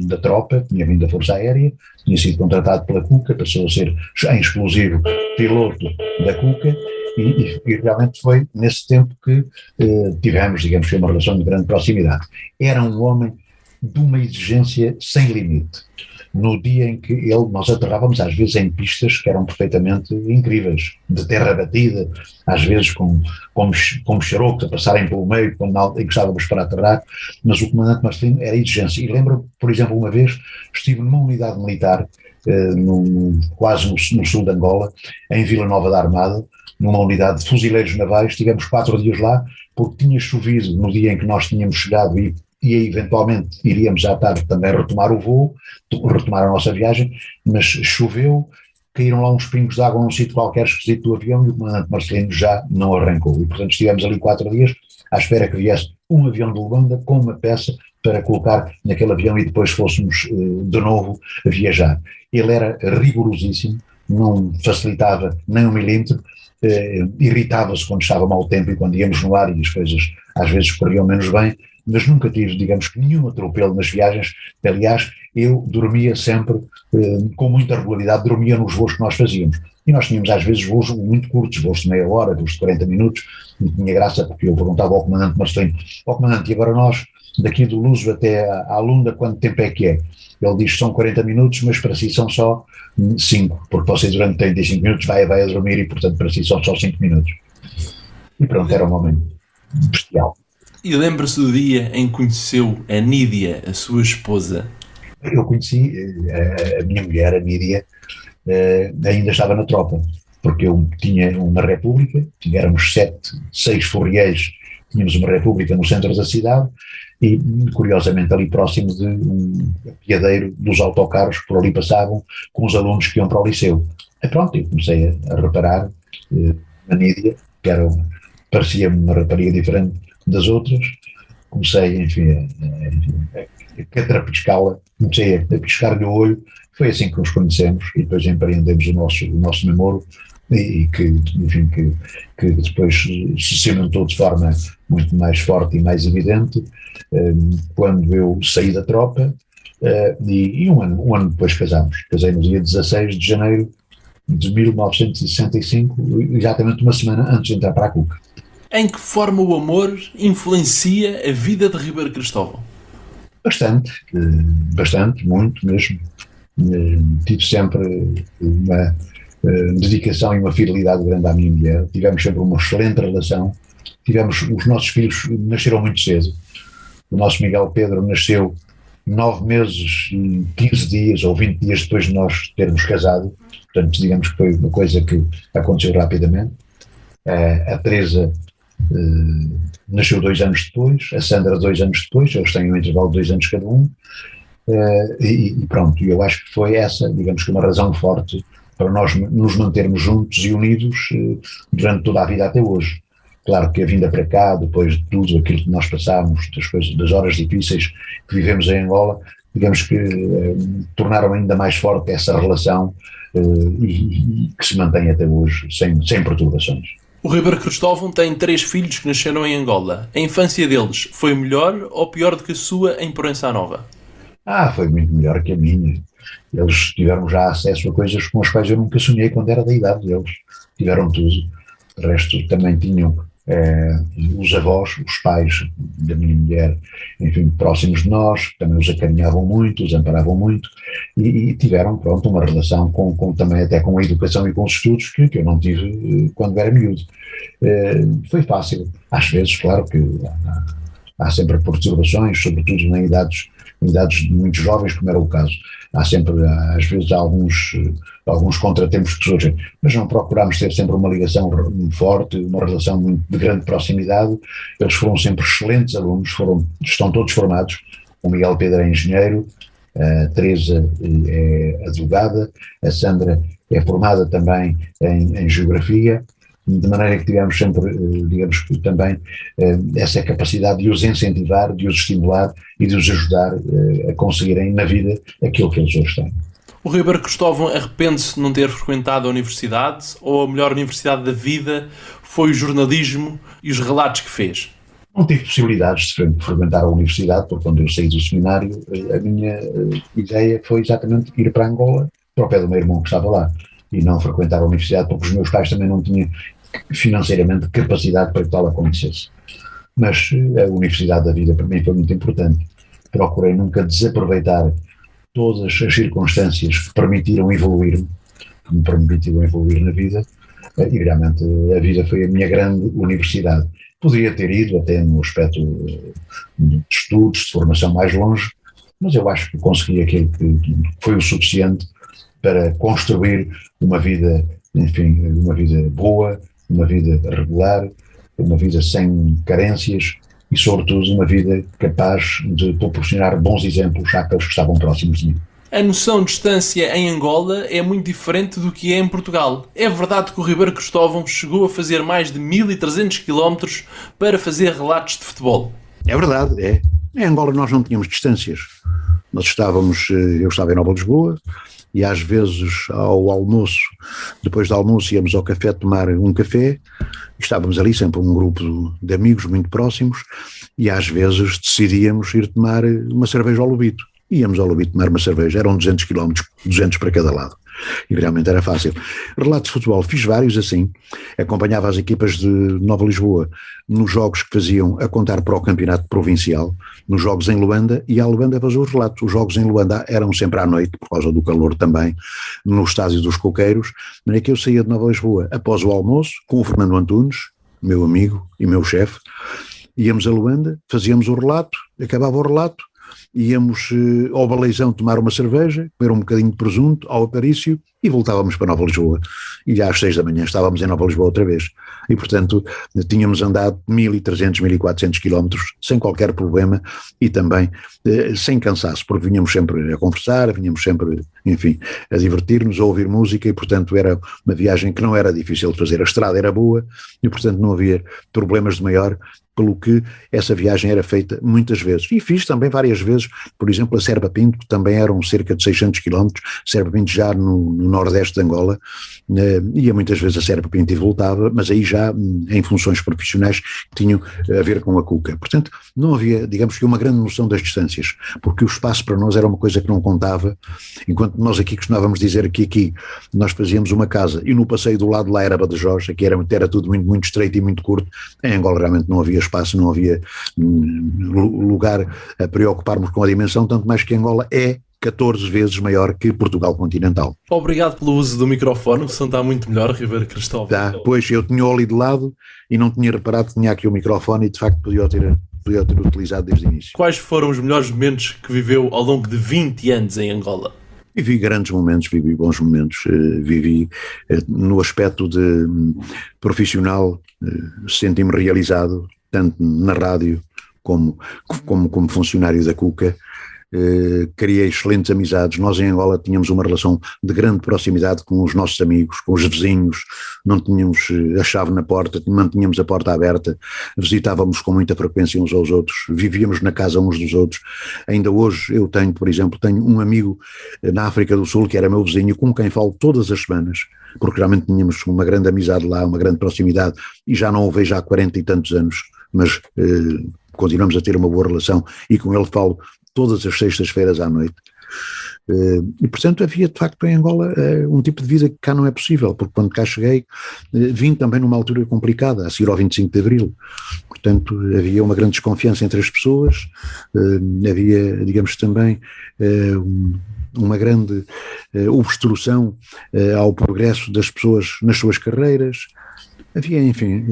da tropa, tinha vindo da Força Aérea, tinha sido contratado pela Cuca, passou a ser, em exclusivo, piloto da Cuca, e realmente foi nesse tempo que tivemos, digamos que uma relação de grande proximidade. Era um homem de uma exigência sem limite. No dia em que nós aterrávamos às vezes em pistas que eram perfeitamente incríveis, de terra batida, às vezes com xarocos a passarem pelo meio quando estávamos para aterrar, mas o comandante Marcelino era exigência. E lembro, por exemplo, uma vez estive numa unidade militar, quase no sul de Angola, em Vila Nova da Armada, numa unidade de fuzileiros navais, estivemos 4 dias lá, porque tinha chovido no dia em que nós tínhamos chegado e eventualmente iríamos à tarde também retomar o voo, retomar a nossa viagem, mas choveu, caíram lá uns pingos de água num sítio qualquer esquisito do avião e o comandante Marcelino já não arrancou. E portanto estivemos ali 4 dias à espera que viesse um avião de Luanda com uma peça para colocar naquele avião e depois fôssemos de novo a viajar. Ele era rigorosíssimo, não facilitava nem 1 milímetro, irritava-se quando estava mau tempo e quando íamos no ar e as coisas às vezes corriam menos bem, mas nunca tive, digamos que, nenhum atropelo nas viagens. Aliás, eu dormia sempre, com muita regularidade, dormia nos voos que nós fazíamos. E nós tínhamos às vezes voos muito curtos, voos de meia hora, voos de 40 minutos, e tinha graça porque eu perguntava ao comandante Marcelino: ó comandante, e agora nós, daqui do Luso até à Lunda, quanto tempo é que é? Ele diz que são 40 minutos, mas para si são só 5, porque você durante 35 minutos vai a dormir e, portanto, para si são só 5 minutos. E pronto, era um momento bestial. E lembra-se do dia em que conheceu a Nídia, a sua esposa? Eu conheci a minha mulher, a Nídia, ainda estava na tropa, porque eu tinha uma república, éramos 6 furrieiros, tínhamos uma república no centro da cidade e, curiosamente, ali próximo de um piadeiro dos autocarros que por ali passavam com os alunos que iam para o liceu. E pronto, eu comecei a reparar na Nídia, que parecia-me uma rapariga diferente das outras, comecei, enfim, a catrapiscá-la, comecei a piscar-lhe o olho foi assim que nos conhecemos e depois empreendemos o nosso namoro e que, enfim, que depois se cimentou de forma muito mais forte e mais evidente quando eu saí da tropa e um ano depois casámos. Casei no dia 16 de janeiro de 1965, exatamente uma semana antes de entrar para a CUC. Em que forma o amor influencia a vida de Ribeiro Cristóvão? Bastante, muito mesmo. Tive sempre uma dedicação e uma fidelidade grande à minha mulher. Tivemos sempre uma excelente relação. Os nossos filhos nasceram muito cedo. O nosso Miguel Pedro nasceu 9 meses e 15 dias ou 20 dias depois de nós termos casado. Portanto, digamos que foi uma coisa que aconteceu rapidamente. A Teresa nasceu 2 anos depois, a Sandra 2 anos depois, eles têm um intervalo de 2 anos cada um, e pronto, eu acho que foi essa, digamos que uma razão forte para nós nos mantermos juntos e unidos durante toda a vida até hoje. Claro que a vinda para cá, depois de tudo aquilo que nós passámos, das horas difíceis que vivemos em Angola, digamos que tornaram ainda mais forte essa relação e que se mantém até hoje, sem perturbações. O Ribeiro Cristóvão tem 3 filhos que nasceram em Angola. A infância deles foi melhor ou pior do que a sua em Proença Nova? Foi muito melhor que a minha. Eles tiveram já acesso a coisas com as quais eu nunca sonhei quando era da idade deles. Tiveram tudo. O resto também tinham os avós, os pais da minha mulher, enfim, próximos de nós, também os acarinhavam muito, os amparavam muito e tiveram, pronto, uma relação também até com a educação e com os estudos que eu não tive quando era miúdo. Foi fácil. Às vezes, claro que há sempre perturbações, sobretudo em idades muito jovens, como era o caso. Há sempre, às vezes, alguns contratempos que surgem, mas não procuramos ter sempre uma ligação forte, uma relação de grande proximidade. Eles foram sempre excelentes alunos, estão todos formados. O Miguel Pedro é engenheiro, a Teresa é advogada, a Sandra é formada também em geografia, de maneira que tivemos sempre, digamos que também, essa capacidade de os incentivar, de os estimular e de os ajudar a conseguirem na vida aquilo que eles hoje têm. O Ribeiro Cristóvão arrepende-se de não ter frequentado a universidade, ou a melhor universidade da vida foi o jornalismo e os relatos que fez? Não tive possibilidades de frequentar a universidade, porque quando eu saí do seminário, a minha ideia foi exatamente ir para Angola, para o pé do meu irmão que estava lá, e não frequentar a universidade, porque os meus pais também não tinham financeiramente capacidade para que tal acontecesse. Mas a universidade da vida para mim foi muito importante. Procurei nunca desaproveitar todas as circunstâncias que permitiram evoluir-me, que me permitiram evoluir na vida, e realmente a vida foi a minha grande universidade. Poderia ter ido até no aspecto de estudos, de formação mais longe, mas eu acho que consegui aquilo que foi o suficiente para construir uma vida, enfim, uma vida boa, uma vida regular, uma vida sem carências e, sobretudo, uma vida capaz de proporcionar bons exemplos àqueles que estavam próximos de mim. A noção de distância em Angola é muito diferente do que é em Portugal. É verdade que o Ribeiro Cristóvão chegou a fazer mais de 1300 km para fazer relatos de futebol? É verdade, é. Em Angola nós não tínhamos distâncias. Eu estava em Nova Lisboa, e às vezes ao almoço, depois do almoço íamos ao café tomar um café, estávamos ali sempre um grupo de amigos muito próximos e às vezes decidíamos ir tomar uma cerveja ao Lobito. Íamos ao Lobito tomar uma cerveja, eram 200 km, 200 para cada lado. E realmente era fácil. Relatos de futebol, fiz vários assim, acompanhava as equipas de Nova Lisboa nos jogos que faziam a contar para o campeonato provincial, nos jogos em Luanda, e a Luanda fazia os relatos. Os jogos em Luanda eram sempre à noite, por causa do calor também, no estádio dos Coqueiros, mas é que eu saía de Nova Lisboa após o almoço, com o Fernando Antunes, meu amigo e meu chefe, íamos a Luanda, fazíamos o relato, acabava o relato, íamos ao Baleizão tomar uma cerveja, comer um bocadinho de presunto, ao Aparício, e voltávamos para Nova Lisboa. E já às 6 da manhã estávamos em Nova Lisboa outra vez. E, portanto, tínhamos andado 1300, 1400 quilómetros sem qualquer problema e também sem cansaço, porque vinhamos sempre a conversar, vinhamos sempre, enfim, a divertir-nos, a ouvir música e, portanto, era uma viagem que não era difícil de fazer. A estrada era boa e, portanto, não havia problemas de maior pelo que essa viagem era feita muitas vezes. E fiz também várias vezes, por exemplo, a Serpa Pinto, que também eram cerca de 600 quilómetros, Serpa Pinto já no nordeste de Angola, ia muitas vezes a Serpa Pinto e voltava, mas aí já em funções profissionais que tinham a ver com a cuca. Portanto, não havia, digamos que uma grande noção das distâncias, porque o espaço para nós era uma coisa que não contava, enquanto nós aqui costumávamos dizer que aqui nós fazíamos uma casa e no passeio do lado lá era Badajoz, aqui era tudo muito, muito estreito e muito curto. Em Angola realmente não havia espaço, não havia lugar a preocuparmos com a dimensão, tanto mais que Angola é 14 vezes maior que Portugal continental. Obrigado pelo uso do microfone, o som está muito melhor, Ribeiro Cristóvão. Tá, pois eu tinha ali de lado e não tinha reparado que tinha aqui o microfone e de facto podia ter utilizado desde o início. Quais foram os melhores momentos que viveu ao longo de 20 anos em Angola? Vivi grandes momentos, vivi bons momentos, vivi no aspecto de profissional, senti-me realizado, tanto na rádio como funcionário da Cuca. Criei excelentes amizades. Nós em Angola tínhamos uma relação de grande proximidade com os nossos amigos, com os vizinhos, não tínhamos a chave na porta, mantínhamos a porta aberta, visitávamos com muita frequência uns aos outros, vivíamos na casa uns dos outros. Ainda hoje eu tenho, por exemplo, um amigo na África do Sul que era meu vizinho, com quem falo todas as semanas, porque realmente tínhamos uma grande amizade lá, uma grande proximidade, e já não o vejo há 40 e tantos anos, mas continuamos a ter uma boa relação e com ele falo todas as sextas-feiras à noite. E, portanto, havia de facto em Angola um tipo de vida que cá não é possível, porque quando cá cheguei vim também numa altura complicada, a seguir ao 25 de Abril. Portanto, havia uma grande desconfiança entre as pessoas, havia, digamos também, uma grande obstrução ao progresso das pessoas nas suas carreiras. Havia, enfim,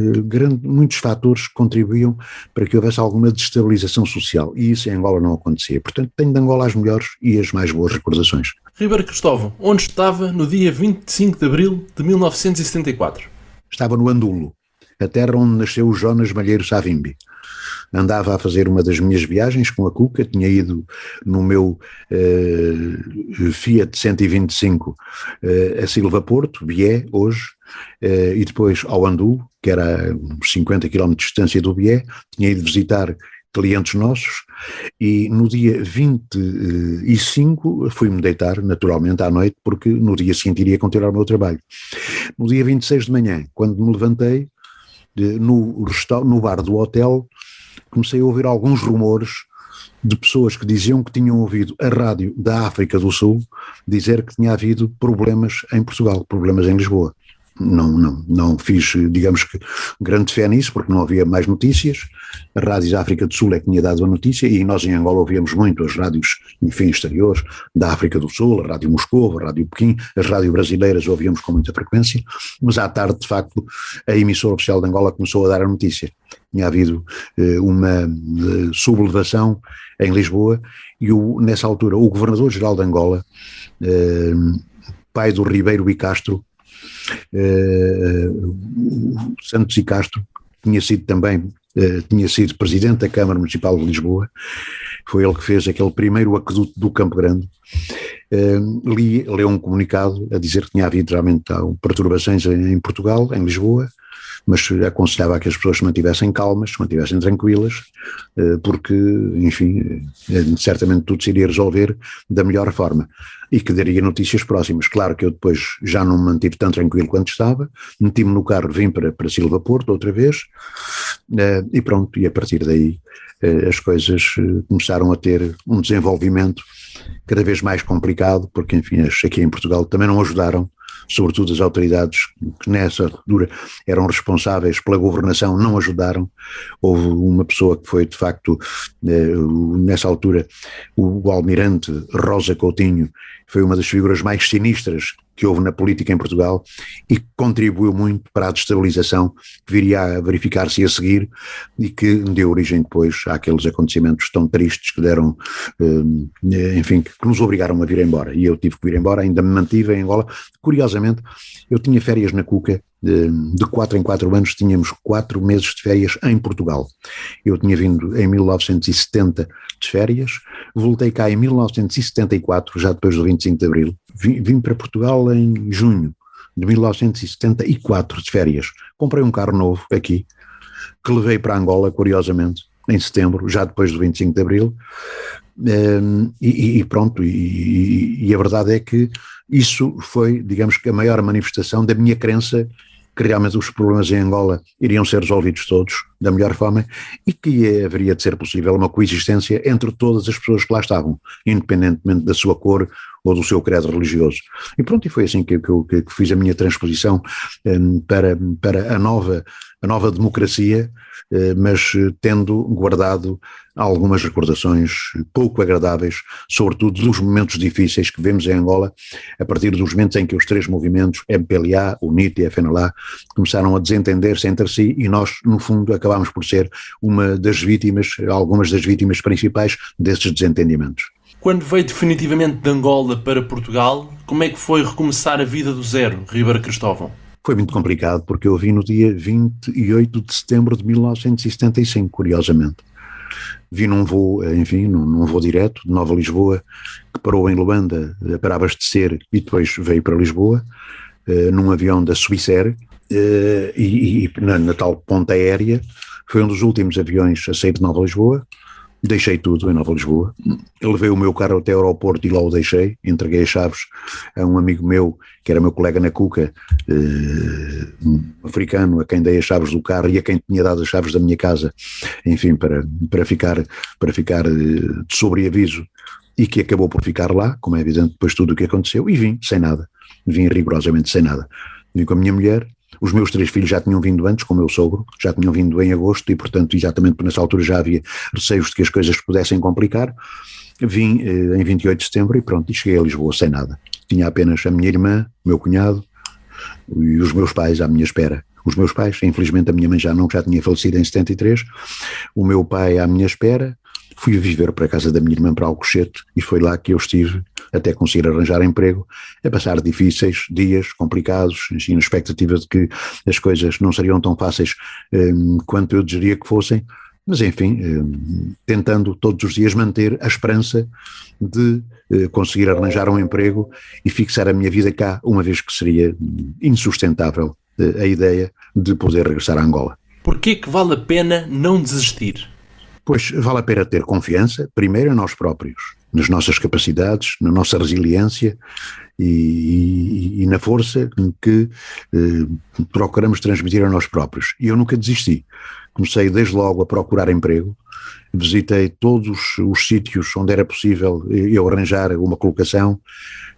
muitos fatores que contribuíam para que houvesse alguma destabilização social, e isso em Angola não acontecia. Portanto, tenho de Angola as melhores e as mais boas recordações. Ribeiro Cristóvão, onde estava no dia 25 de abril de 1974? Estava no Andulo, a terra onde nasceu o Jonas Malheiro Savimbi. Andava a fazer uma das minhas viagens com a Cuca, tinha ido no meu Fiat 125 a Silva Porto, Bié, hoje, e depois ao Andulo, que era uns 50 km de distância do Bié, tinha ido visitar clientes nossos e no dia 25 fui-me deitar naturalmente à noite, porque no dia seguinte iria continuar o meu trabalho. No dia 26 de manhã, quando me levantei, no bar do hotel, comecei a ouvir alguns rumores de pessoas que diziam que tinham ouvido a rádio da África do Sul dizer que tinha havido problemas em Portugal, problemas em Lisboa. Não fiz, digamos que, grande fé nisso, porque não havia mais notícias. A rádio da África do Sul é que tinha dado a notícia, e nós em Angola ouvíamos muito as rádios, enfim, exteriores, da África do Sul, a Rádio Moscou, a Rádio Pequim, as rádios brasileiras ouvíamos com muita frequência, mas à tarde, de facto, a emissora oficial de Angola começou a dar a notícia. Tinha havido uma sublevação em Lisboa, e nessa altura o governador-geral de Angola, pai do Ribeiro e Castro, Santos e Castro, tinha sido presidente da Câmara Municipal de Lisboa, foi ele que fez aquele primeiro aqueduto do Campo Grande. Leu um comunicado a dizer que tinha havido realmente perturbações em Portugal, em Lisboa, mas aconselhava que as pessoas se mantivessem calmas, se mantivessem tranquilas, porque, enfim, certamente tudo se iria resolver da melhor forma e que daria notícias próximas. Claro que eu depois já não me mantive tão tranquilo quanto estava, meti-me no carro, vim para Silva Porto outra vez, e pronto, e a partir daí as coisas começaram a ter um desenvolvimento cada vez mais complicado, porque, enfim, aqui em Portugal também não ajudaram, sobretudo as autoridades que nessa altura eram responsáveis pela governação não ajudaram. Houve uma pessoa que foi de facto, nessa altura, o almirante Rosa Coutinho, foi uma das figuras mais sinistras que houve na política em Portugal e que contribuiu muito para a destabilização que viria a verificar-se a seguir e que deu origem depois àqueles acontecimentos tão tristes que deram, enfim, que nos obrigaram a vir embora. E eu tive que vir embora, ainda me mantive em Angola. Curiosamente, eu tinha férias na Cuca, de 4 em 4 anos tínhamos 4 meses de férias em Portugal. Eu tinha vindo em 1970 de férias, voltei cá em 1974, já depois do 25 de Abril, vim para Portugal em junho de 1974 de férias. Comprei um carro novo aqui, que levei para Angola, curiosamente, em setembro, já depois do 25 de Abril, e pronto, e a verdade é que isso foi, digamos que a maior manifestação da minha crença que realmente os problemas em Angola iriam ser resolvidos todos da melhor forma e que haveria de ser possível uma coexistência entre todas as pessoas que lá estavam, independentemente da sua cor ou do seu credo religioso. E pronto, e foi assim que fiz a minha transposição para a nova democracia, mas tendo guardado algumas recordações pouco agradáveis, sobretudo dos momentos difíceis que vemos em Angola, a partir dos momentos em que os três movimentos, MPLA, UNITA e FNLA, começaram a desentender-se entre si e nós, no fundo, acabámos por ser algumas das vítimas principais desses desentendimentos. Quando veio definitivamente de Angola para Portugal, como é que foi recomeçar a vida do zero, Ribeiro Cristóvão? Foi muito complicado, porque eu vim no dia 28 de setembro de 1975, curiosamente. Vi num voo, enfim, num voo direto de Nova Lisboa, que parou em Luanda para abastecer e depois veio para Lisboa, num avião da Swissair, e na tal ponta aérea, foi um dos últimos aviões a sair de Nova Lisboa. Deixei tudo em Nova Lisboa, levei o meu carro até ao aeroporto e lá o deixei, entreguei as chaves a um amigo meu, que era meu colega na Cuca, um africano, a quem dei as chaves do carro e a quem tinha dado as chaves da minha casa, enfim, para ficar de sobreaviso, e que acabou por ficar lá, como é evidente depois de tudo o que aconteceu, e vim sem nada, vim rigorosamente sem nada. Vim com a minha mulher. Os meus 3 filhos já tinham vindo antes, com o meu sogro, já tinham vindo em agosto e, portanto, exatamente por nessa altura já havia receios de que as coisas pudessem complicar. Vim em 28 de setembro e pronto, e cheguei a Lisboa sem nada. Tinha apenas a minha irmã, o meu cunhado e os meus pais à minha espera. Os meus pais, infelizmente a minha mãe já tinha falecido em 73, o meu pai à minha espera. Fui viver para a casa da minha irmã para Alcochete e foi lá que eu estive até conseguir arranjar emprego, a passar difíceis dias, complicados, assim, na expectativa de que as coisas não seriam tão fáceis quanto eu desejaria que fossem, mas enfim, tentando todos os dias manter a esperança de conseguir arranjar um emprego e fixar a minha vida cá, uma vez que seria insustentável a ideia de poder regressar a Angola. Porquê que vale a pena não desistir? Pois vale a pena ter confiança, primeiro em nós próprios, nas nossas capacidades, na nossa resiliência e na força que procuramos transmitir a nós próprios. E eu nunca desisti. Comecei desde logo a procurar emprego, visitei todos os sítios onde era possível eu arranjar uma colocação,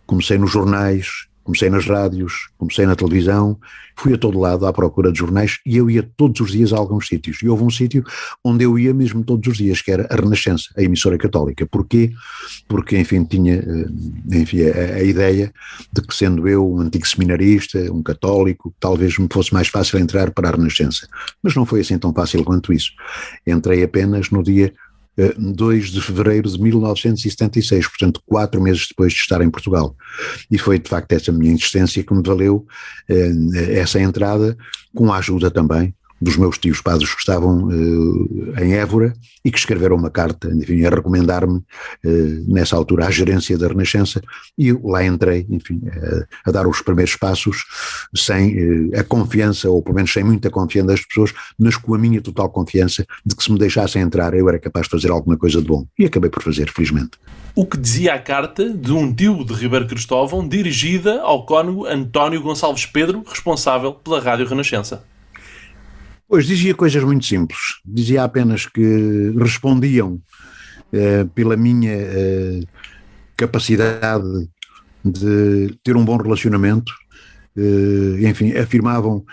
comecei nos jornais, comecei nas rádios, comecei na televisão, fui a todo lado à procura de jornais e eu ia todos os dias a alguns sítios. E houve um sítio onde eu ia mesmo todos os dias, que era a Renascença, a emissora católica. Porquê? Porque, enfim, tinha a ideia de que, sendo eu um antigo seminarista, um católico, talvez me fosse mais fácil entrar para a Renascença. Mas não foi assim tão fácil quanto isso. Entrei apenas no dia 2 de fevereiro de 1976, portanto 4 meses depois de estar em Portugal, e foi de facto essa minha insistência que me valeu essa entrada, com a ajuda também dos meus tios padres que estavam em Évora e que escreveram uma carta, enfim, a recomendar-me nessa altura à gerência da Renascença, e eu lá entrei, enfim, a dar os primeiros passos sem a confiança, ou pelo menos sem muita confiança das pessoas, mas com a minha total confiança de que se me deixassem entrar eu era capaz de fazer alguma coisa de bom, e acabei por fazer, felizmente. O que dizia a carta de um tio de Ribeiro Cristóvão dirigida ao cônego António Gonçalves Pedro, responsável pela Rádio Renascença? Pois dizia coisas muito simples, dizia apenas que respondiam pela minha capacidade de ter um bom relacionamento, enfim, afirmavam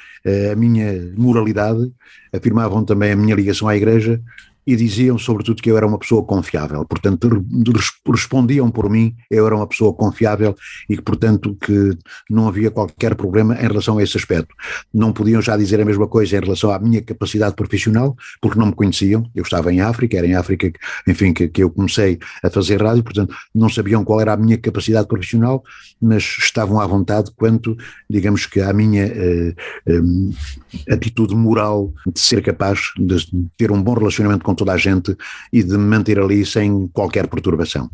a minha moralidade, afirmavam também a minha ligação à Igreja e diziam sobretudo que eu era uma pessoa confiável, portanto respondiam por mim, eu era uma pessoa confiável e que portanto que não havia qualquer problema em relação a esse aspecto. Não podiam já dizer a mesma coisa em relação à minha capacidade profissional, porque não me conheciam, eu estava em África, era em África, enfim, que eu comecei a fazer rádio, portanto não sabiam qual era a minha capacidade profissional, mas estavam à vontade quanto, digamos que à minha atitude moral de ser capaz de ter um bom relacionamento com toda a gente e de me manter ali sem qualquer perturbação.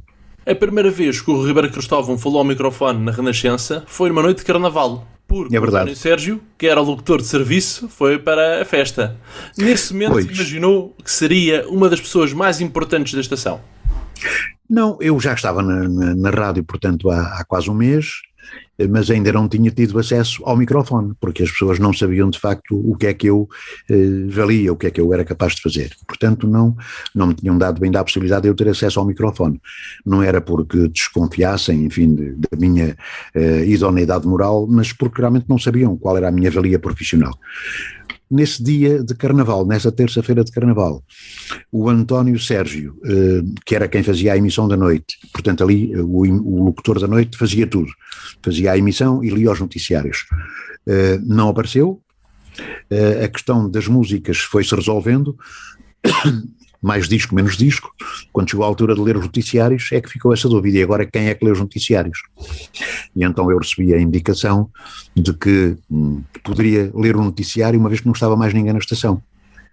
A primeira vez que o Ribeiro Cristóvão falou ao microfone na Renascença foi numa noite de carnaval. Porque É o verdade. António Sérgio, que era o locutor de serviço, foi para a festa. Nesse momento Pois. imaginou que seria uma das pessoas mais importantes da estação. Não, eu já estava na rádio, portanto, há quase um mês, mas ainda não tinha tido acesso ao microfone, porque as pessoas não sabiam de facto o que é que eu valia, o que é que eu era capaz de fazer. Portanto, não me tinham dado ainda a possibilidade de eu ter acesso ao microfone. Não era porque desconfiassem, enfim, da minha idoneidade moral, mas porque realmente não sabiam qual era a minha valia profissional. Nesse dia de Carnaval, nessa terça-feira de Carnaval, o António Sérgio, que era quem fazia a emissão da noite, portanto ali o locutor da noite fazia tudo, fazia a emissão e lia os noticiários, não apareceu, a questão das músicas foi-se resolvendo, mais disco, menos disco. Quando chegou a altura de ler os noticiários é que ficou essa dúvida, e agora quem é que lê os noticiários? E então eu recebi a indicação de que poderia ler o noticiário uma vez que não estava mais ninguém na estação,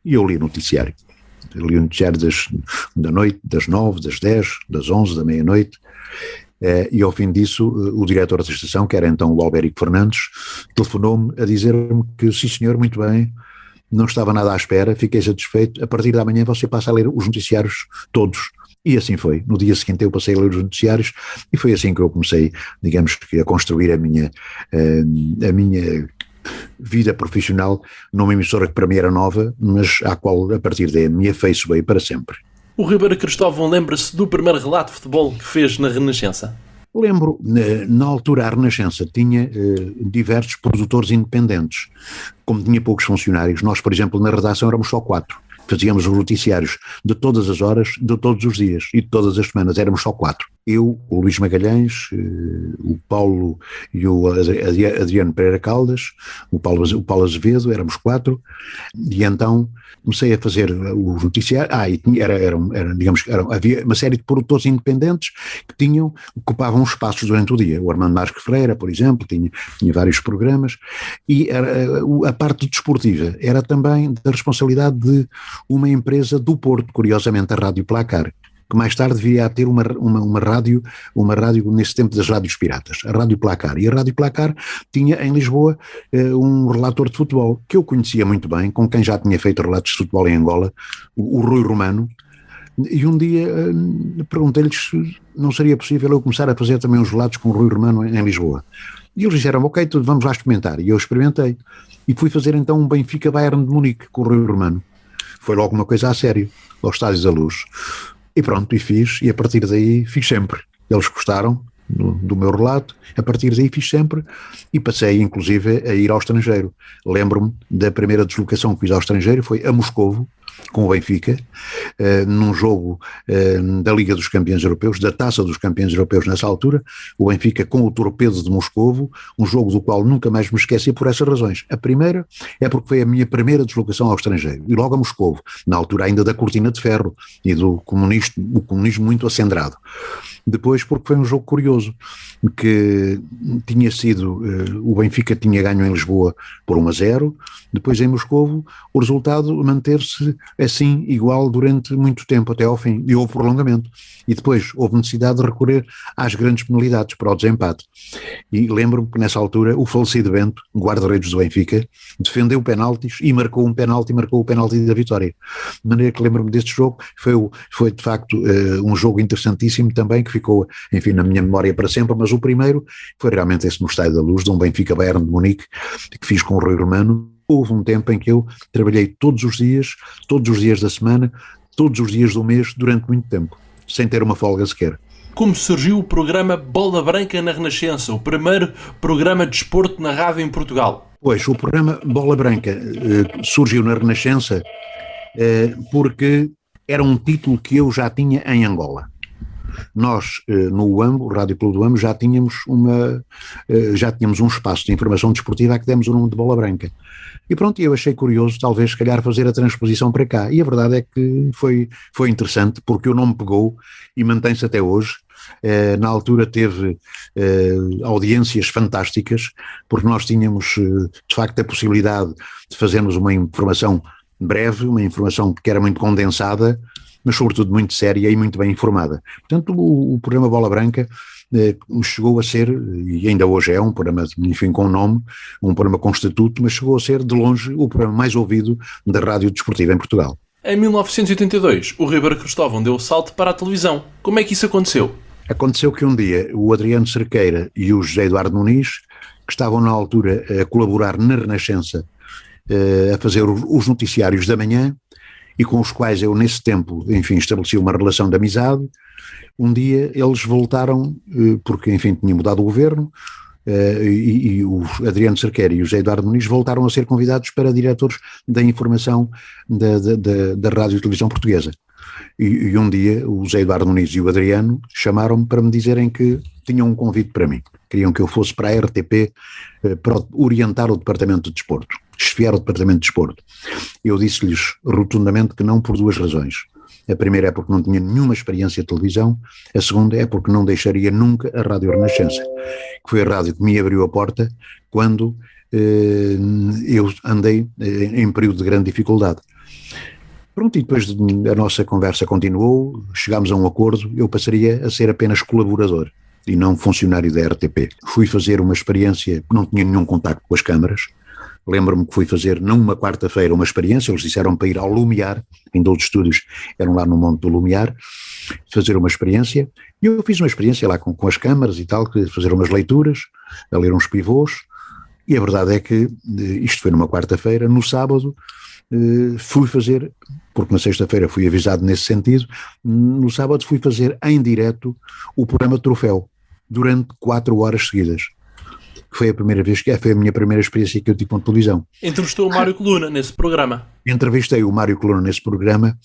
e eu li o noticiário. Eu li o noticiário da noite, das 9, das 10, das 11, da meia-noite, e ao fim disso o diretor da estação, que era então o Albérico Fernandes, telefonou-me a dizer-me que sim senhor, muito bem, não estava nada à espera, fiquei satisfeito, a partir da manhã você passa a ler os noticiários todos. E assim foi. No dia seguinte eu passei a ler os noticiários e foi assim que eu comecei, digamos que, a construir a minha vida profissional numa emissora que para mim era nova, mas à qual a partir daí me afeiçoei para sempre. O Ribeiro Cristóvão lembra-se do primeiro relato de futebol que fez na Renascença? Lembro, na altura a Renascença tinha diversos produtores independentes, como tinha poucos funcionários. Nós, por exemplo, na redação éramos só 4, fazíamos os noticiários de todas as horas, de todos os dias e de todas as semanas, éramos só 4. Eu, o Luís Magalhães, o Paulo e o Adriano Pereira Caldas, o Paulo Azevedo, éramos 4, e então comecei a fazer os noticiários, havia uma série de produtores independentes que ocupavam espaços durante o dia. O Armando Marques Freira, por exemplo, tinha vários programas, e a parte desportiva era também da responsabilidade de uma empresa do Porto, curiosamente a Rádio Placar, que mais tarde viria a ter uma rádio nesse tempo das rádios piratas, a Rádio Placar. E a Rádio Placar tinha em Lisboa um relator de futebol, que eu conhecia muito bem, com quem já tinha feito relatos de futebol em Angola, o Rui Romano, e um dia perguntei-lhes se não seria possível eu começar a fazer também uns relatos com o Rui Romano em Lisboa. E eles disseram, ok, vamos lá experimentar. E eu experimentei. E fui fazer então um Benfica Bayern de Munique com o Rui Romano. Foi logo uma coisa a sério, aos Estádios da Luz. E pronto, e fiz, e a partir daí fiz sempre. Eles gostaram do meu relato, a partir daí fiz sempre, e passei inclusive a ir ao estrangeiro. Lembro-me da primeira deslocação que fiz ao estrangeiro, foi a Moscovo, com o Benfica, num jogo da Liga dos Campeões Europeus, da Taça dos Campeões Europeus nessa altura, o Benfica com o Torpedo de Moscovo, um jogo do qual nunca mais me esqueci por essas razões. A primeira é porque foi a minha primeira deslocação ao estrangeiro, e logo a Moscovo, na altura ainda da Cortina de Ferro e do comunismo muito acendrado. Depois porque foi um jogo curioso, que tinha sido, o Benfica tinha ganho em Lisboa por 1-0, depois em Moscovo o resultado manteve-se assim igual durante muito tempo, até ao fim, e houve prolongamento, e depois houve necessidade de recorrer às grandes penalidades para o desempate, e lembro-me que nessa altura o falecido Bento, guarda-redes do Benfica, defendeu penaltis e marcou o penalti da vitória, de maneira que lembro-me deste jogo, foi de facto um jogo interessantíssimo também, que ficou, enfim, na minha memória para sempre, mas o primeiro foi realmente esse no Estádio da Luz, de um Benfica Bayern de Munique, que fiz com o Rui Romano. Houve um tempo em que eu trabalhei todos os dias da semana, todos os dias do mês, durante muito tempo, sem ter uma folga sequer. Como surgiu o programa Bola Branca na Renascença, o primeiro programa de desporto na rádio em Portugal? Pois, o programa Bola Branca surgiu na Renascença porque era um título que eu já tinha em Angola. Nós, no UAMB, o Rádio Clube do UAMB, já tínhamos um espaço de informação desportiva a que demos o nome de Bola Branca. E pronto, eu achei curioso, talvez, se calhar, fazer a transposição para cá. E a verdade é que foi interessante, porque o nome pegou e mantém-se até hoje. Na altura teve audiências fantásticas, porque nós tínhamos, de facto, a possibilidade de fazermos uma informação breve, uma informação que era muito condensada, mas sobretudo muito séria e muito bem informada. Portanto, o programa Bola Branca chegou a ser, e ainda hoje é um programa, enfim, com nome, um programa com estatuto, mas chegou a ser, de longe, o programa mais ouvido da rádio desportiva em Portugal. Em 1982, o Ribeiro Cristóvão deu o salto para a televisão. Como é que isso aconteceu? Aconteceu que um dia o Adriano Cerqueira e o José Eduardo Muniz, que estavam na altura a colaborar na Renascença, a fazer os noticiários da manhã, e com os quais eu nesse tempo, enfim, estabeleci uma relação de amizade. Um dia eles voltaram, porque enfim tinha mudado o governo, e o Adriano Cerqueira e o José Eduardo Muniz voltaram a ser convidados para diretores da informação da Rádio e Televisão Portuguesa. E um dia o José Eduardo Muniz e o Adriano chamaram-me para me dizerem que tinham um convite para mim. Queriam que eu fosse para a RTP para orientar o Departamento de Desporto, chefiar o Departamento de Desporto. Eu disse-lhes rotundamente que não, por duas razões. A primeira é porque não tinha nenhuma experiência de televisão, a segunda é porque não deixaria nunca a Rádio Renascença, que foi a rádio que me abriu a porta quando eu andei em período de grande dificuldade. Pronto, e depois a nossa conversa continuou, chegámos a um acordo, eu passaria a ser apenas colaborador e não funcionário da RTP. Fui fazer uma experiência, não tinha nenhum contacto com as câmaras. Lembro-me que fui fazer, numa quarta-feira, uma experiência, eles disseram para ir ao Lumiar, ainda os estúdios eram lá no Monte do Lumiar, fazer uma experiência, e eu fiz uma experiência lá com as câmaras e tal, fazer umas leituras, a ler uns pivôs, e a verdade é que isto foi numa quarta-feira. No sábado fui fazer, porque na sexta-feira fui avisado nesse sentido, no sábado fui fazer em direto o programa Troféu, durante 4 horas seguidas. Foi a primeira vez, foi a minha primeira experiência que eu tive com televisão. Entrevistou o Mário Coluna nesse programa. Entrevistei o Mário Coluna nesse programa,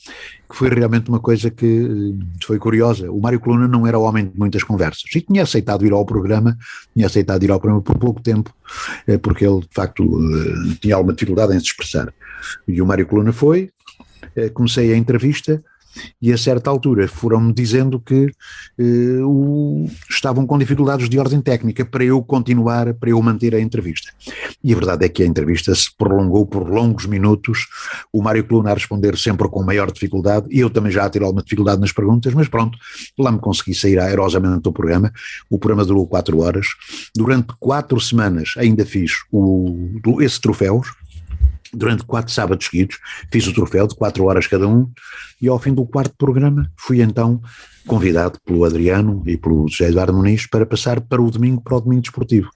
que foi realmente uma coisa que foi curiosa. O Mário Coluna não era homem de muitas conversas e tinha aceitado ir ao programa por pouco tempo, porque ele de facto tinha alguma dificuldade em se expressar. E o Mário Coluna foi, comecei a entrevista, e a certa altura foram-me dizendo que estavam com dificuldades de ordem técnica para eu continuar, para eu manter a entrevista. E a verdade é que a entrevista se prolongou por longos minutos, o Mário Coluna a responder sempre com maior dificuldade, e eu também já a ter alguma dificuldade nas perguntas, mas pronto, lá me consegui sair airosamente do programa. O programa durou 4 horas, durante 4 semanas ainda fiz esse troféu. Durante 4 sábados seguidos, fiz o troféu de 4 horas cada um, e ao fim do 4º programa fui então convidado pelo Adriano e pelo José Eduardo Muniz para passar para o domingo desportivo,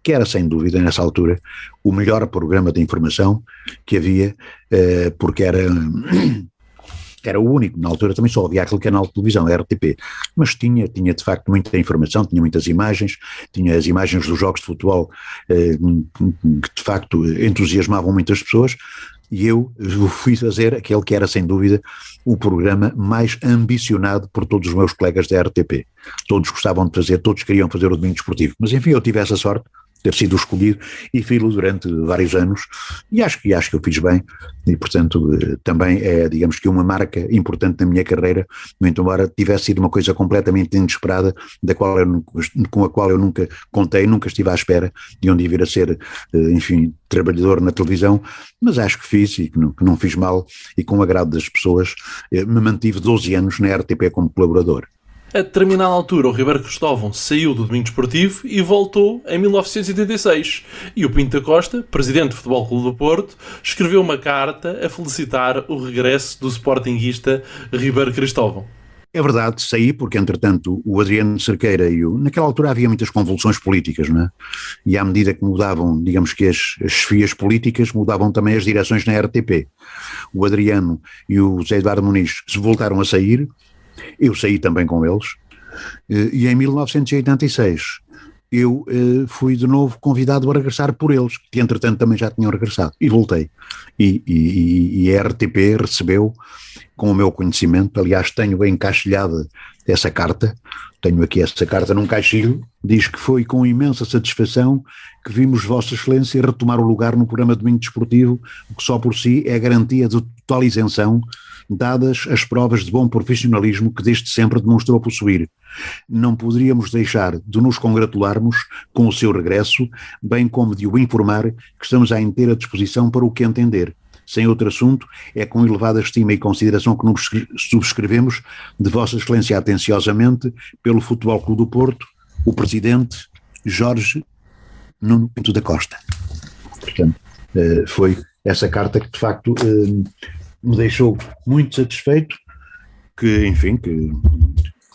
que era sem dúvida nessa altura o melhor programa de informação que havia, porque era o único. Na altura também só havia aquele canal de televisão, a RTP, mas tinha de facto muita informação, tinha muitas imagens, tinha as imagens dos jogos de futebol que de facto entusiasmavam muitas pessoas, e eu fui fazer aquele que era sem dúvida o programa mais ambicionado por todos os meus colegas da RTP. Todos gostavam de fazer, todos queriam fazer o domingo desportivo, mas enfim, eu tive essa sorte ter sido escolhido e fiz-lo durante vários anos, e acho que eu fiz bem, e portanto também é, digamos que, uma marca importante na minha carreira, muito embora tivesse sido uma coisa completamente inesperada, com a qual eu nunca contei, nunca estive à espera de onde ia vir a ser, enfim, trabalhador na televisão, mas acho que fiz e que não fiz mal, e com o agrado das pessoas me mantive 12 anos na RTP como colaborador. A determinada altura, o Ribeiro Cristóvão saiu do domingo desportivo e voltou em 1986. E o Pinto da Costa, presidente do Futebol Clube do Porto, escreveu uma carta a felicitar o regresso do sportinguista Ribeiro Cristóvão. É verdade, saí porque, entretanto, o Adriano Cerqueira naquela altura havia muitas convulsões políticas, não é? E à medida que mudavam, digamos que as chefias políticas, mudavam também as direções na RTP. O Adriano e o José Eduardo Muniz se voltaram a sair, eu saí também com eles, e em 1986 eu fui de novo convidado a regressar por eles, que entretanto também já tinham regressado, e voltei. E a RTP recebeu, com o meu conhecimento, aliás tenho encaixilhada essa carta, tenho aqui essa carta num caixilho, diz que foi com imensa satisfação que vimos Vossa Excelência retomar o lugar no programa Domingo Desportivo, o que só por si é garantia de total isenção, dadas as provas de bom profissionalismo que desde sempre demonstrou possuir. Não poderíamos deixar de nos congratularmos com o seu regresso, bem como de o informar que estamos à inteira disposição para o que entender. Sem outro assunto, é com elevada estima e consideração que nos subscrevemos de Vossa Excelência atenciosamente pelo Futebol Clube do Porto, o presidente Jorge Nuno Pinto da Costa. Portanto, foi essa carta que de facto me deixou muito satisfeito, que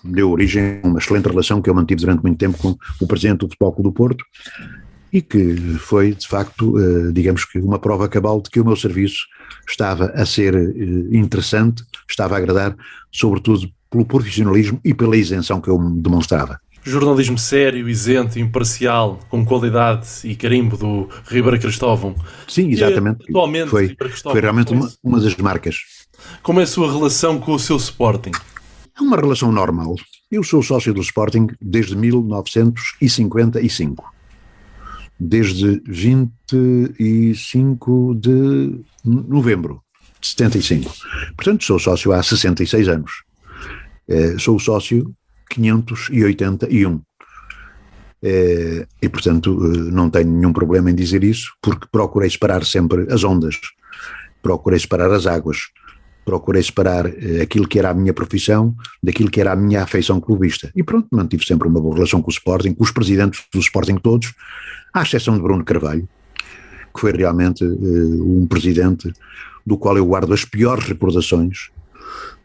deu origem a uma excelente relação que eu mantive durante muito tempo com o presidente do Futebol Clube do Porto, e que foi de facto, digamos que uma prova cabal de que o meu serviço estava a ser interessante, estava a agradar, sobretudo pelo profissionalismo e pela isenção que eu me demonstrava. Jornalismo sério, isento, imparcial, com qualidade e carimbo do Ribeiro Cristóvão. Sim, exatamente. Atualmente, foi realmente uma das marcas. Como é a sua relação com o seu Sporting? É uma relação normal. Eu sou sócio do Sporting desde 1955. Desde 25 de novembro de 75. Portanto, sou sócio há 66 anos. Sou sócio 581. E, portanto, não tenho nenhum problema em dizer isso, porque procurei separar sempre as ondas, procurei separar as águas, procurei separar aquilo que era a minha profissão daquilo que era a minha afeição clubista. E pronto, mantive sempre uma boa relação com o Sporting, com os presidentes do Sporting todos, à exceção de Bruno Carvalho, que foi realmente um presidente do qual eu guardo as piores recordações,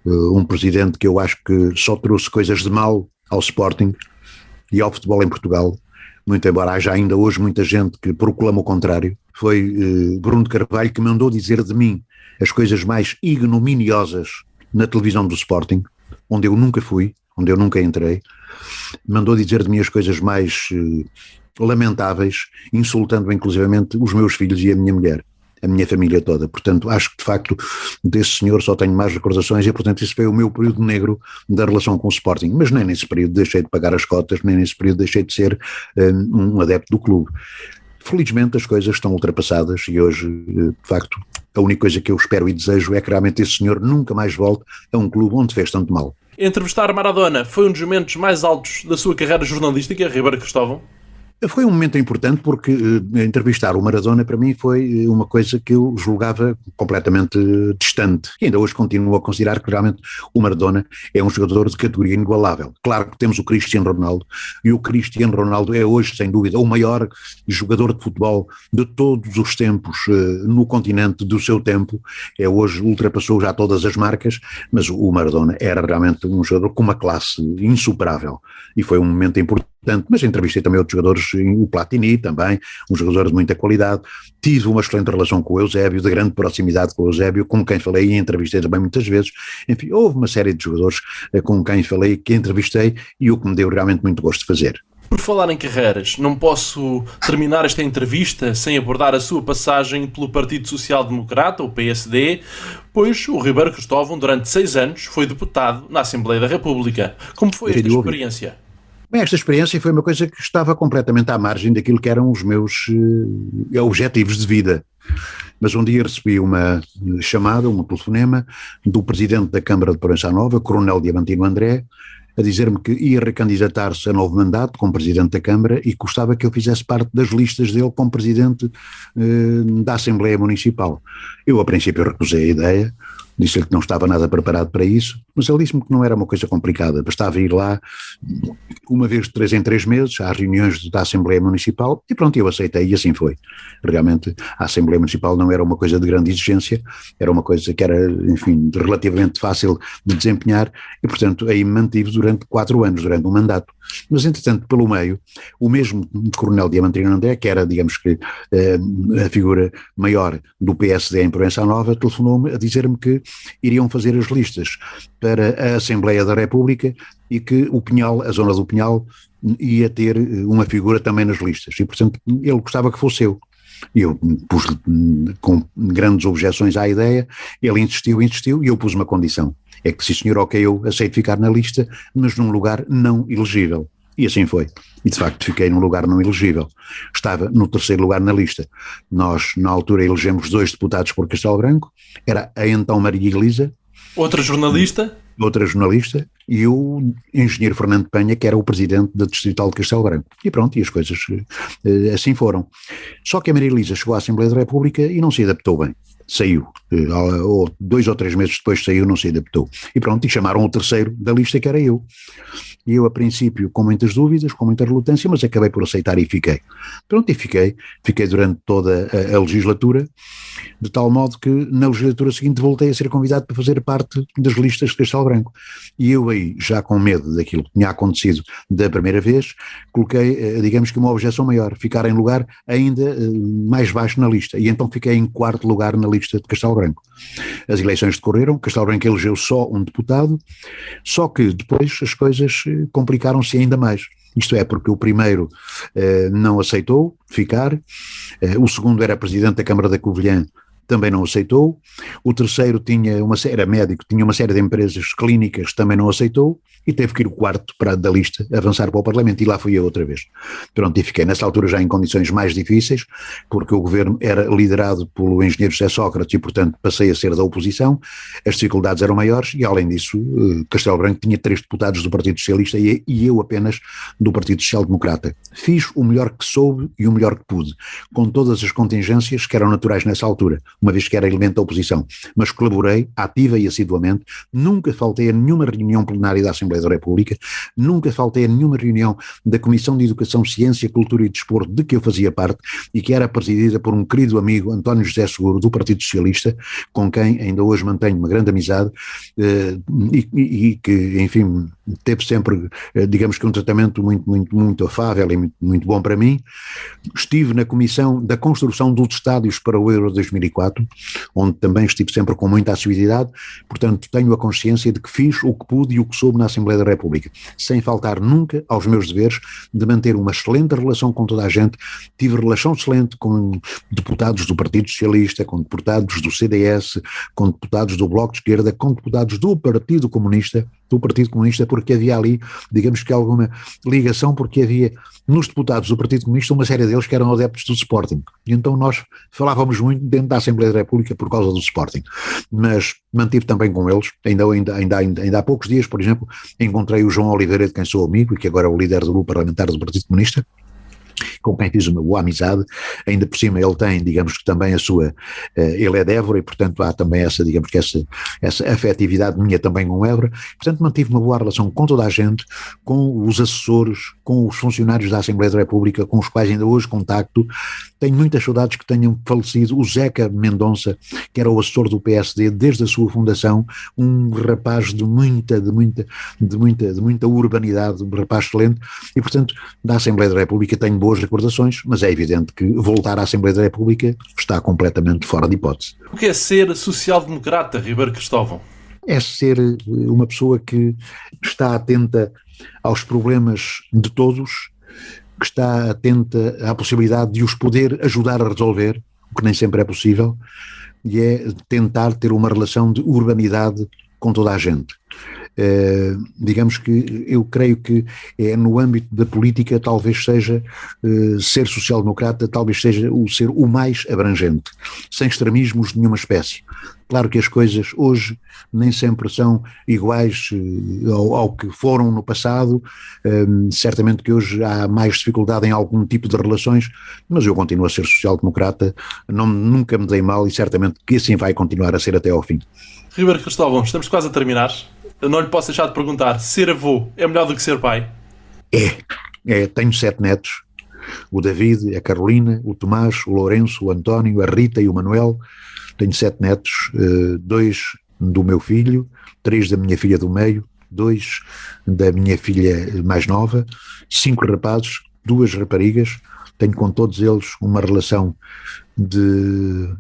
um presidente que eu acho que só trouxe coisas de mal ao Sporting e ao futebol em Portugal, muito embora haja ainda hoje muita gente que proclama o contrário. Foi Bruno de Carvalho que mandou dizer de mim as coisas mais ignominiosas na televisão do Sporting, onde eu nunca fui, onde eu nunca entrei, mandou dizer de mim as coisas mais lamentáveis, insultando inclusivamente os meus filhos e a minha mulher, a minha família toda. Portanto, acho que de facto desse senhor só tenho mais recordações e portanto esse foi o meu período negro da relação com o Sporting, mas nem nesse período deixei de pagar as cotas, nem nesse período deixei de ser um adepto do clube. Felizmente as coisas estão ultrapassadas e hoje, de facto, a única coisa que eu espero e desejo é que realmente esse senhor nunca mais volte a um clube onde fez tanto mal. Entrevistar Maradona foi um dos momentos mais altos da sua carreira jornalística, Ribeiro Cristóvão? Foi um momento importante porque entrevistar o Maradona para mim foi uma coisa que eu julgava completamente distante. E ainda hoje continuo a considerar que realmente o Maradona é um jogador de categoria inigualável. Claro que temos o Cristiano Ronaldo e o Cristiano Ronaldo é hoje, sem dúvida, o maior jogador de futebol de todos os tempos no continente do seu tempo. Hoje ultrapassou já todas as marcas, mas o Maradona era realmente um jogador com uma classe insuperável e foi um momento importante. Mas entrevistei também outros jogadores, o Platini também, um jogador de muita qualidade. Tive uma excelente relação com o Eusébio, de grande proximidade com o Eusébio, com quem falei e entrevistei também muitas vezes. Enfim, houve uma série de jogadores com quem falei, que entrevistei e o que me deu realmente muito gosto de fazer. Por falar em carreiras, não posso terminar esta entrevista sem abordar a sua passagem pelo Partido Social Democrata, o PSD, pois o Ribeiro Cristóvão, durante 6 anos, foi deputado na Assembleia da República. Como foi esta experiência? Bem, esta experiência foi uma coisa que estava completamente à margem daquilo que eram os meus objetivos de vida. Mas um dia recebi uma chamada, um telefonema do presidente da Câmara de Proença Nova, Coronel Diamantino André, a dizer-me que ia recandidatar-se a novo mandato como presidente da Câmara e gostava que eu fizesse parte das listas dele como presidente da Assembleia Municipal. Eu, a princípio, recusei a ideia, disse-lhe que não estava nada preparado para isso, mas ele disse-me que não era uma coisa complicada, bastava ir lá uma vez de 3 em 3 meses às reuniões da Assembleia Municipal e pronto, eu aceitei e assim foi. Realmente a Assembleia Municipal não era uma coisa de grande exigência, era uma coisa que era, enfim, relativamente fácil de desempenhar e portanto aí me mantive durante 4 anos, durante um mandato. Mas entretanto, pelo meio, o mesmo Coronel Diamantino André, que era, digamos que, a figura maior do PSD em Proença Nova, telefonou-me a dizer-me que iriam fazer as listas para a Assembleia da República e que o Pinhal, a zona do Pinhal, ia ter uma figura também nas listas e, portanto, ele gostava que fosse eu. E eu pus com grandes objeções à ideia, ele insistiu e eu pus uma condição. É que, sim senhor, ok, eu aceito ficar na lista, mas num lugar não elegível. E assim foi. E de facto fiquei num lugar não elegível. Estava no 3º lugar na lista. Nós, na altura, elegemos 2 deputados por Castelo Branco. Era a então Maria Elisa. Outra jornalista, e o engenheiro Fernando Penha, que era o presidente da Distrital de Castelo Branco. E pronto, e as coisas assim foram. Só que a Maria Elisa chegou à Assembleia da República e não se adaptou bem. saiu, ou 2 ou 3 meses depois saiu, não se adaptou. E pronto, e chamaram o terceiro da lista, que era eu. E eu, a princípio, com muitas dúvidas, com muita relutância, mas acabei por aceitar e fiquei. Pronto, e fiquei durante toda a legislatura, de tal modo que na legislatura seguinte voltei a ser convidado para fazer parte das listas de Castelo Branco. E eu aí, já com medo daquilo que tinha acontecido da primeira vez, coloquei, digamos que uma objeção maior, ficar em lugar ainda mais baixo na lista. E então fiquei em 4º lugar na lista de Castelo Branco. As eleições decorreram, Castelo Branco elegeu só um deputado, só que depois as coisas complicaram-se ainda mais. Isto é, porque o primeiro não aceitou ficar, o segundo era presidente da Câmara da Covilhã, também não aceitou, o terceiro era médico, tinha uma série de empresas clínicas, também não aceitou, e teve que ir o 4º da lista, avançar para o Parlamento, e lá fui eu outra vez. Pronto, e fiquei nessa altura já em condições mais difíceis, porque o governo era liderado pelo engenheiro José Sócrates e, portanto, passei a ser da oposição, as dificuldades eram maiores, e além disso, Castelo Branco tinha 3 deputados do Partido Socialista e eu apenas do Partido Social Democrata. Fiz o melhor que soube e o melhor que pude, com todas as contingências que eram naturais nessa altura, uma vez que era elemento da oposição, mas colaborei ativa e assiduamente, nunca faltei a nenhuma reunião plenária da Assembleia da República, nunca faltei a nenhuma reunião da Comissão de Educação, Ciência, Cultura e Desporto de que eu fazia parte e que era presidida por um querido amigo, António José Seguro, do Partido Socialista, com quem ainda hoje mantenho uma grande amizade e que, enfim, teve sempre, digamos que um tratamento muito afável e muito bom para mim. Estive na Comissão da Construção dos Estádios para o Euro 2004, onde também estive sempre com muita assiduidade, portanto tenho a consciência de que fiz o que pude e o que soube na Assembleia da República, sem faltar nunca aos meus deveres de manter uma excelente relação com toda a gente. Tive relação excelente com deputados do Partido Socialista, com deputados do CDS, com deputados do Bloco de Esquerda, com deputados do Partido Comunista, porque havia ali, digamos que alguma ligação, porque havia nos deputados do Partido Comunista uma série deles que eram adeptos do Sporting, e então nós falávamos muito dentro da Assembleia da República por causa do Sporting, mas mantive também com eles, ainda há poucos dias, por exemplo, encontrei o João Oliveira, de quem sou amigo e que agora é o líder do grupo parlamentar do Partido Comunista, com quem fiz uma boa amizade, ainda por cima ele tem, digamos que também a sua, ele é de Évora e portanto há também essa, digamos que essa afetividade minha também com Évora, portanto mantive uma boa relação com toda a gente, com os assessores, com os funcionários da Assembleia da República, com os quais ainda hoje contacto. Tenho muitas saudades que tenham falecido, o Zeca Mendonça, que era o assessor do PSD desde a sua fundação, um rapaz de muita urbanidade, um rapaz excelente, e portanto da Assembleia da República tenho boas recordações, mas é evidente que voltar à Assembleia da República está completamente fora de hipótese. O que é ser social-democrata, Ribeiro Cristóvão? É ser uma pessoa que está atenta aos problemas de todos, que está atenta à possibilidade de os poder ajudar a resolver, o que nem sempre é possível, e é tentar ter uma relação de urbanidade com toda a gente. Digamos que eu creio que no âmbito da política talvez seja ser social-democrata, talvez seja o ser o mais abrangente, sem extremismos de nenhuma espécie. Claro que as coisas hoje nem sempre são iguais ao que foram no passado, certamente que hoje há mais dificuldade em algum tipo de relações, mas eu continuo a ser social-democrata, nunca me dei mal e certamente que assim vai continuar a ser até ao fim. Ribeiro Cristóvão, estamos quase a terminar. Eu não lhe posso deixar de perguntar, ser avô é melhor do que ser pai? Tenho 7 netos, o David, a Carolina, o Tomás, o Lourenço, o António, a Rita e o Manuel. Tenho 7 netos, 2 do meu filho, 3 da minha filha do meio, 2 da minha filha mais nova, 5 rapazes, 2 raparigas. Tenho com todos eles uma relação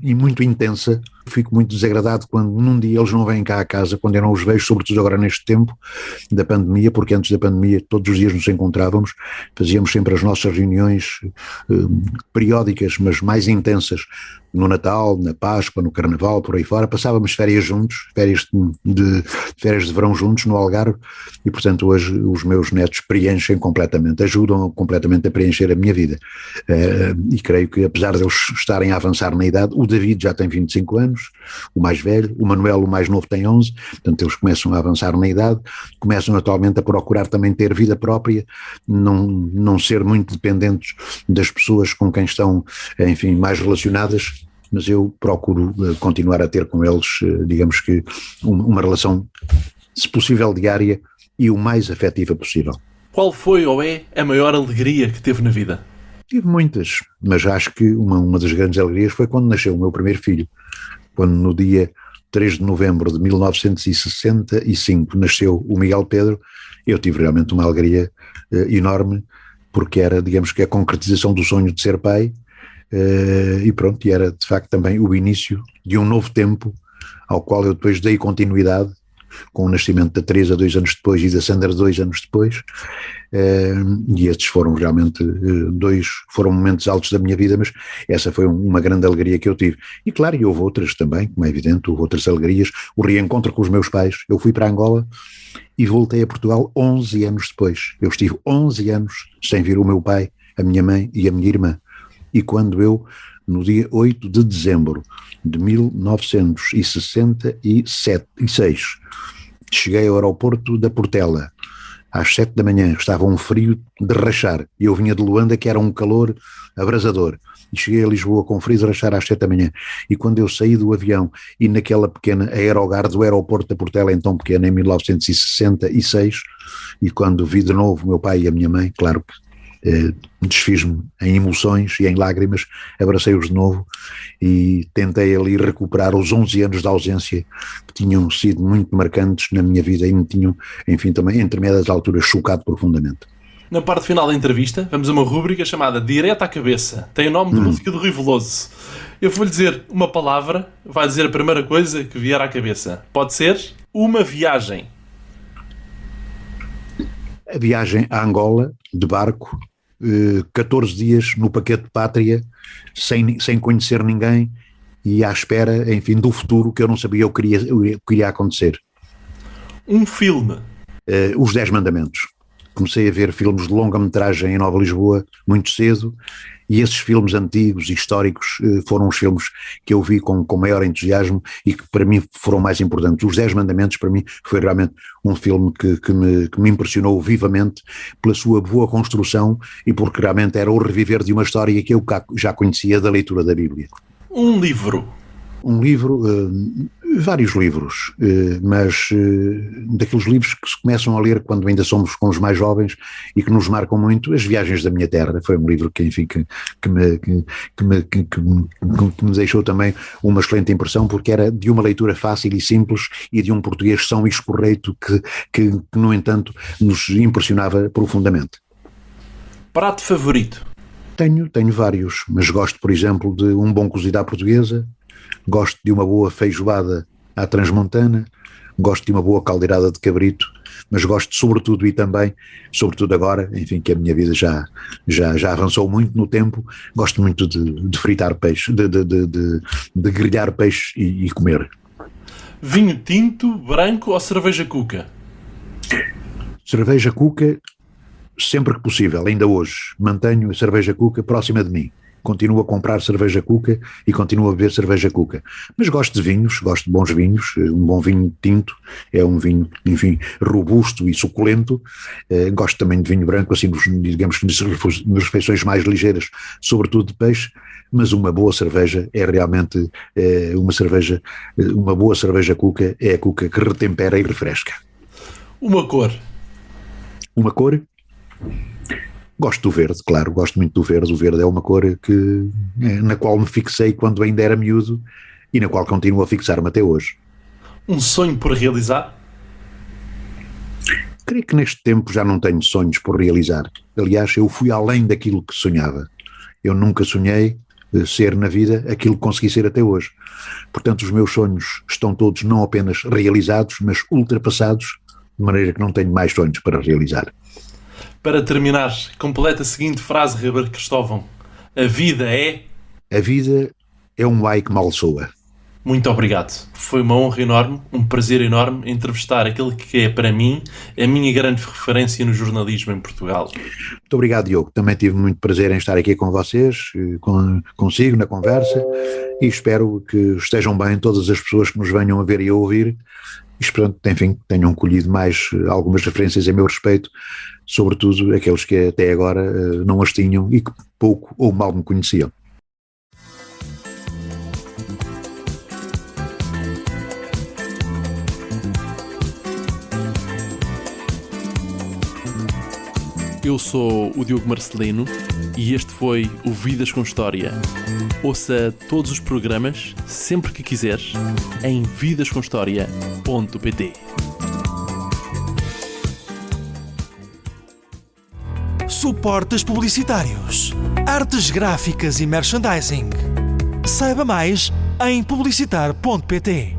e muito intensa. Fico muito desagradado quando num dia eles não vêm cá a casa, quando eu não os vejo, sobretudo agora neste tempo da pandemia, porque antes da pandemia todos os dias nos encontrávamos, fazíamos sempre as nossas reuniões periódicas, mas mais intensas, no Natal, na Páscoa, no Carnaval, por aí fora. Passávamos férias juntos, férias de verão juntos no Algarve, e portanto hoje os meus netos preenchem completamente, ajudam completamente a preencher a minha vida, e creio que apesar de eles estarem a avançar na idade, o David já tem 25 anos, o mais velho, o Manuel, o mais novo, tem 11, portanto eles começam a avançar na idade, começam atualmente a procurar também ter vida própria, não ser muito dependentes das pessoas com quem estão, enfim, mais relacionadas, mas eu procuro continuar a ter com eles, digamos que, uma relação, se possível, diária e o mais afetiva possível. Qual foi ou é a maior alegria que teve na vida? Tive muitas, mas acho que uma das grandes alegrias foi quando nasceu o meu primeiro filho, quando no dia 3 de novembro de 1965 nasceu o Miguel Pedro. Eu tive realmente uma alegria enorme, porque era, digamos que, a concretização do sonho de ser pai, e pronto, e era de facto também o início de um novo tempo, ao qual eu depois dei continuidade, com o nascimento da Teresa 2 anos depois e da Sandra 2 anos depois, e estes foram realmente foram momentos altos da minha vida, mas essa foi uma grande alegria que eu tive. E claro, e houve outras também, como é evidente, houve outras alegrias, o reencontro com os meus pais. Eu fui para Angola e voltei a Portugal 11 anos depois. Eu estive 11 anos sem ver o meu pai, a minha mãe e a minha irmã. E quando eu, no dia 8 de dezembro de 1966, cheguei ao aeroporto da Portela, às 7 da manhã, estava um frio de rachar, e eu vinha de Luanda, que era um calor abrasador, e cheguei a Lisboa com frio de rachar às 7 da manhã, e quando eu saí do avião, e naquela pequena aerogar do aeroporto da Portela, então pequena, em 1966, e quando vi de novo o meu pai e a minha mãe, claro que desfiz-me em emoções e em lágrimas, abracei-os de novo e tentei ali recuperar os 11 anos de ausência que tinham sido muito marcantes na minha vida e me tinham, enfim, também entre médias alturas chocado profundamente. Na parte final da entrevista, vamos a uma rúbrica chamada Direto à Cabeça. Tem o nome de música do Rui Veloso. Eu vou-lhe dizer uma palavra, vai dizer a primeira coisa que vier à cabeça. Pode ser uma viagem. A viagem a Angola, de barco, 14 dias no paquete de pátria, sem conhecer ninguém e à espera, enfim, do futuro que eu não sabia o que iria acontecer. Um filme. Os 10 Mandamentos. Comecei a ver filmes de longa-metragem em Nova Lisboa muito cedo, e esses filmes antigos e históricos foram os filmes que eu vi com maior entusiasmo e que para mim foram mais importantes. Os 10 Mandamentos para mim foi realmente um filme que me impressionou vivamente pela sua boa construção e porque realmente era o reviver de uma história que eu já conhecia da leitura da Bíblia. Um livro. Um livro, vários livros, mas daqueles livros que se começam a ler quando ainda somos com os mais jovens e que nos marcam muito. As Viagens da Minha Terra foi um livro que, enfim, que me deixou também uma excelente impressão, porque era de uma leitura fácil e simples e de um português são e escorreito que no entanto nos impressionava profundamente. Prato favorito? Tenho vários, mas gosto, por exemplo, de um bom cozido à portuguesa. Gosto de uma boa feijoada à transmontana, gosto de uma boa caldeirada de cabrito, mas gosto sobretudo, e também, sobretudo agora, enfim, que a minha vida já avançou muito no tempo, gosto muito de fritar peixe, de grelhar peixe e comer. Vinho tinto, branco ou cerveja cuca? Cerveja cuca, sempre que possível, ainda hoje, mantenho a cerveja cuca próxima de mim. Continuo a comprar cerveja cuca e continuo a beber cerveja cuca. Mas gosto de vinhos, gosto de bons vinhos. Um bom vinho tinto é um vinho, enfim, robusto e suculento. Gosto também de vinho branco, assim, digamos que nas refeições mais ligeiras, sobretudo de peixe. Mas uma boa cerveja é realmente uma boa cerveja cuca é a cuca que retempera e refresca. Uma cor? Uma cor? Gosto do verde, claro, gosto muito do verde. O verde é uma cor na qual me fixei quando ainda era miúdo e na qual continuo a fixar-me até hoje. Um sonho por realizar? Creio que neste tempo já não tenho sonhos por realizar. Aliás, eu fui além daquilo que sonhava. Eu nunca sonhei ser na vida aquilo que consegui ser até hoje. Portanto, os meus sonhos estão todos não apenas realizados, mas ultrapassados, de maneira que não tenho mais sonhos para realizar. Para terminar, completa a seguinte frase, Ribeiro Cristóvão. A vida é... A vida é um ai que mal soa. Muito obrigado. Foi uma honra enorme, um prazer enorme entrevistar aquele que é, para mim, a minha grande referência no jornalismo em Portugal. Muito obrigado, Diogo. Também tive muito prazer em estar aqui com vocês, consigo, na conversa, e espero que estejam bem todas as pessoas que nos venham a ver e a ouvir. E espero, enfim, tenham colhido mais algumas referências a meu respeito, sobretudo aqueles que até agora não as tinham e que pouco ou mal me conheciam. Eu sou o Diogo Marcelino e este foi o Vidas com História. Ouça todos os programas, sempre que quiseres, em vidascomhistoria.pt. Suportes publicitários, artes gráficas e merchandising. Saiba mais em publicitar.pt.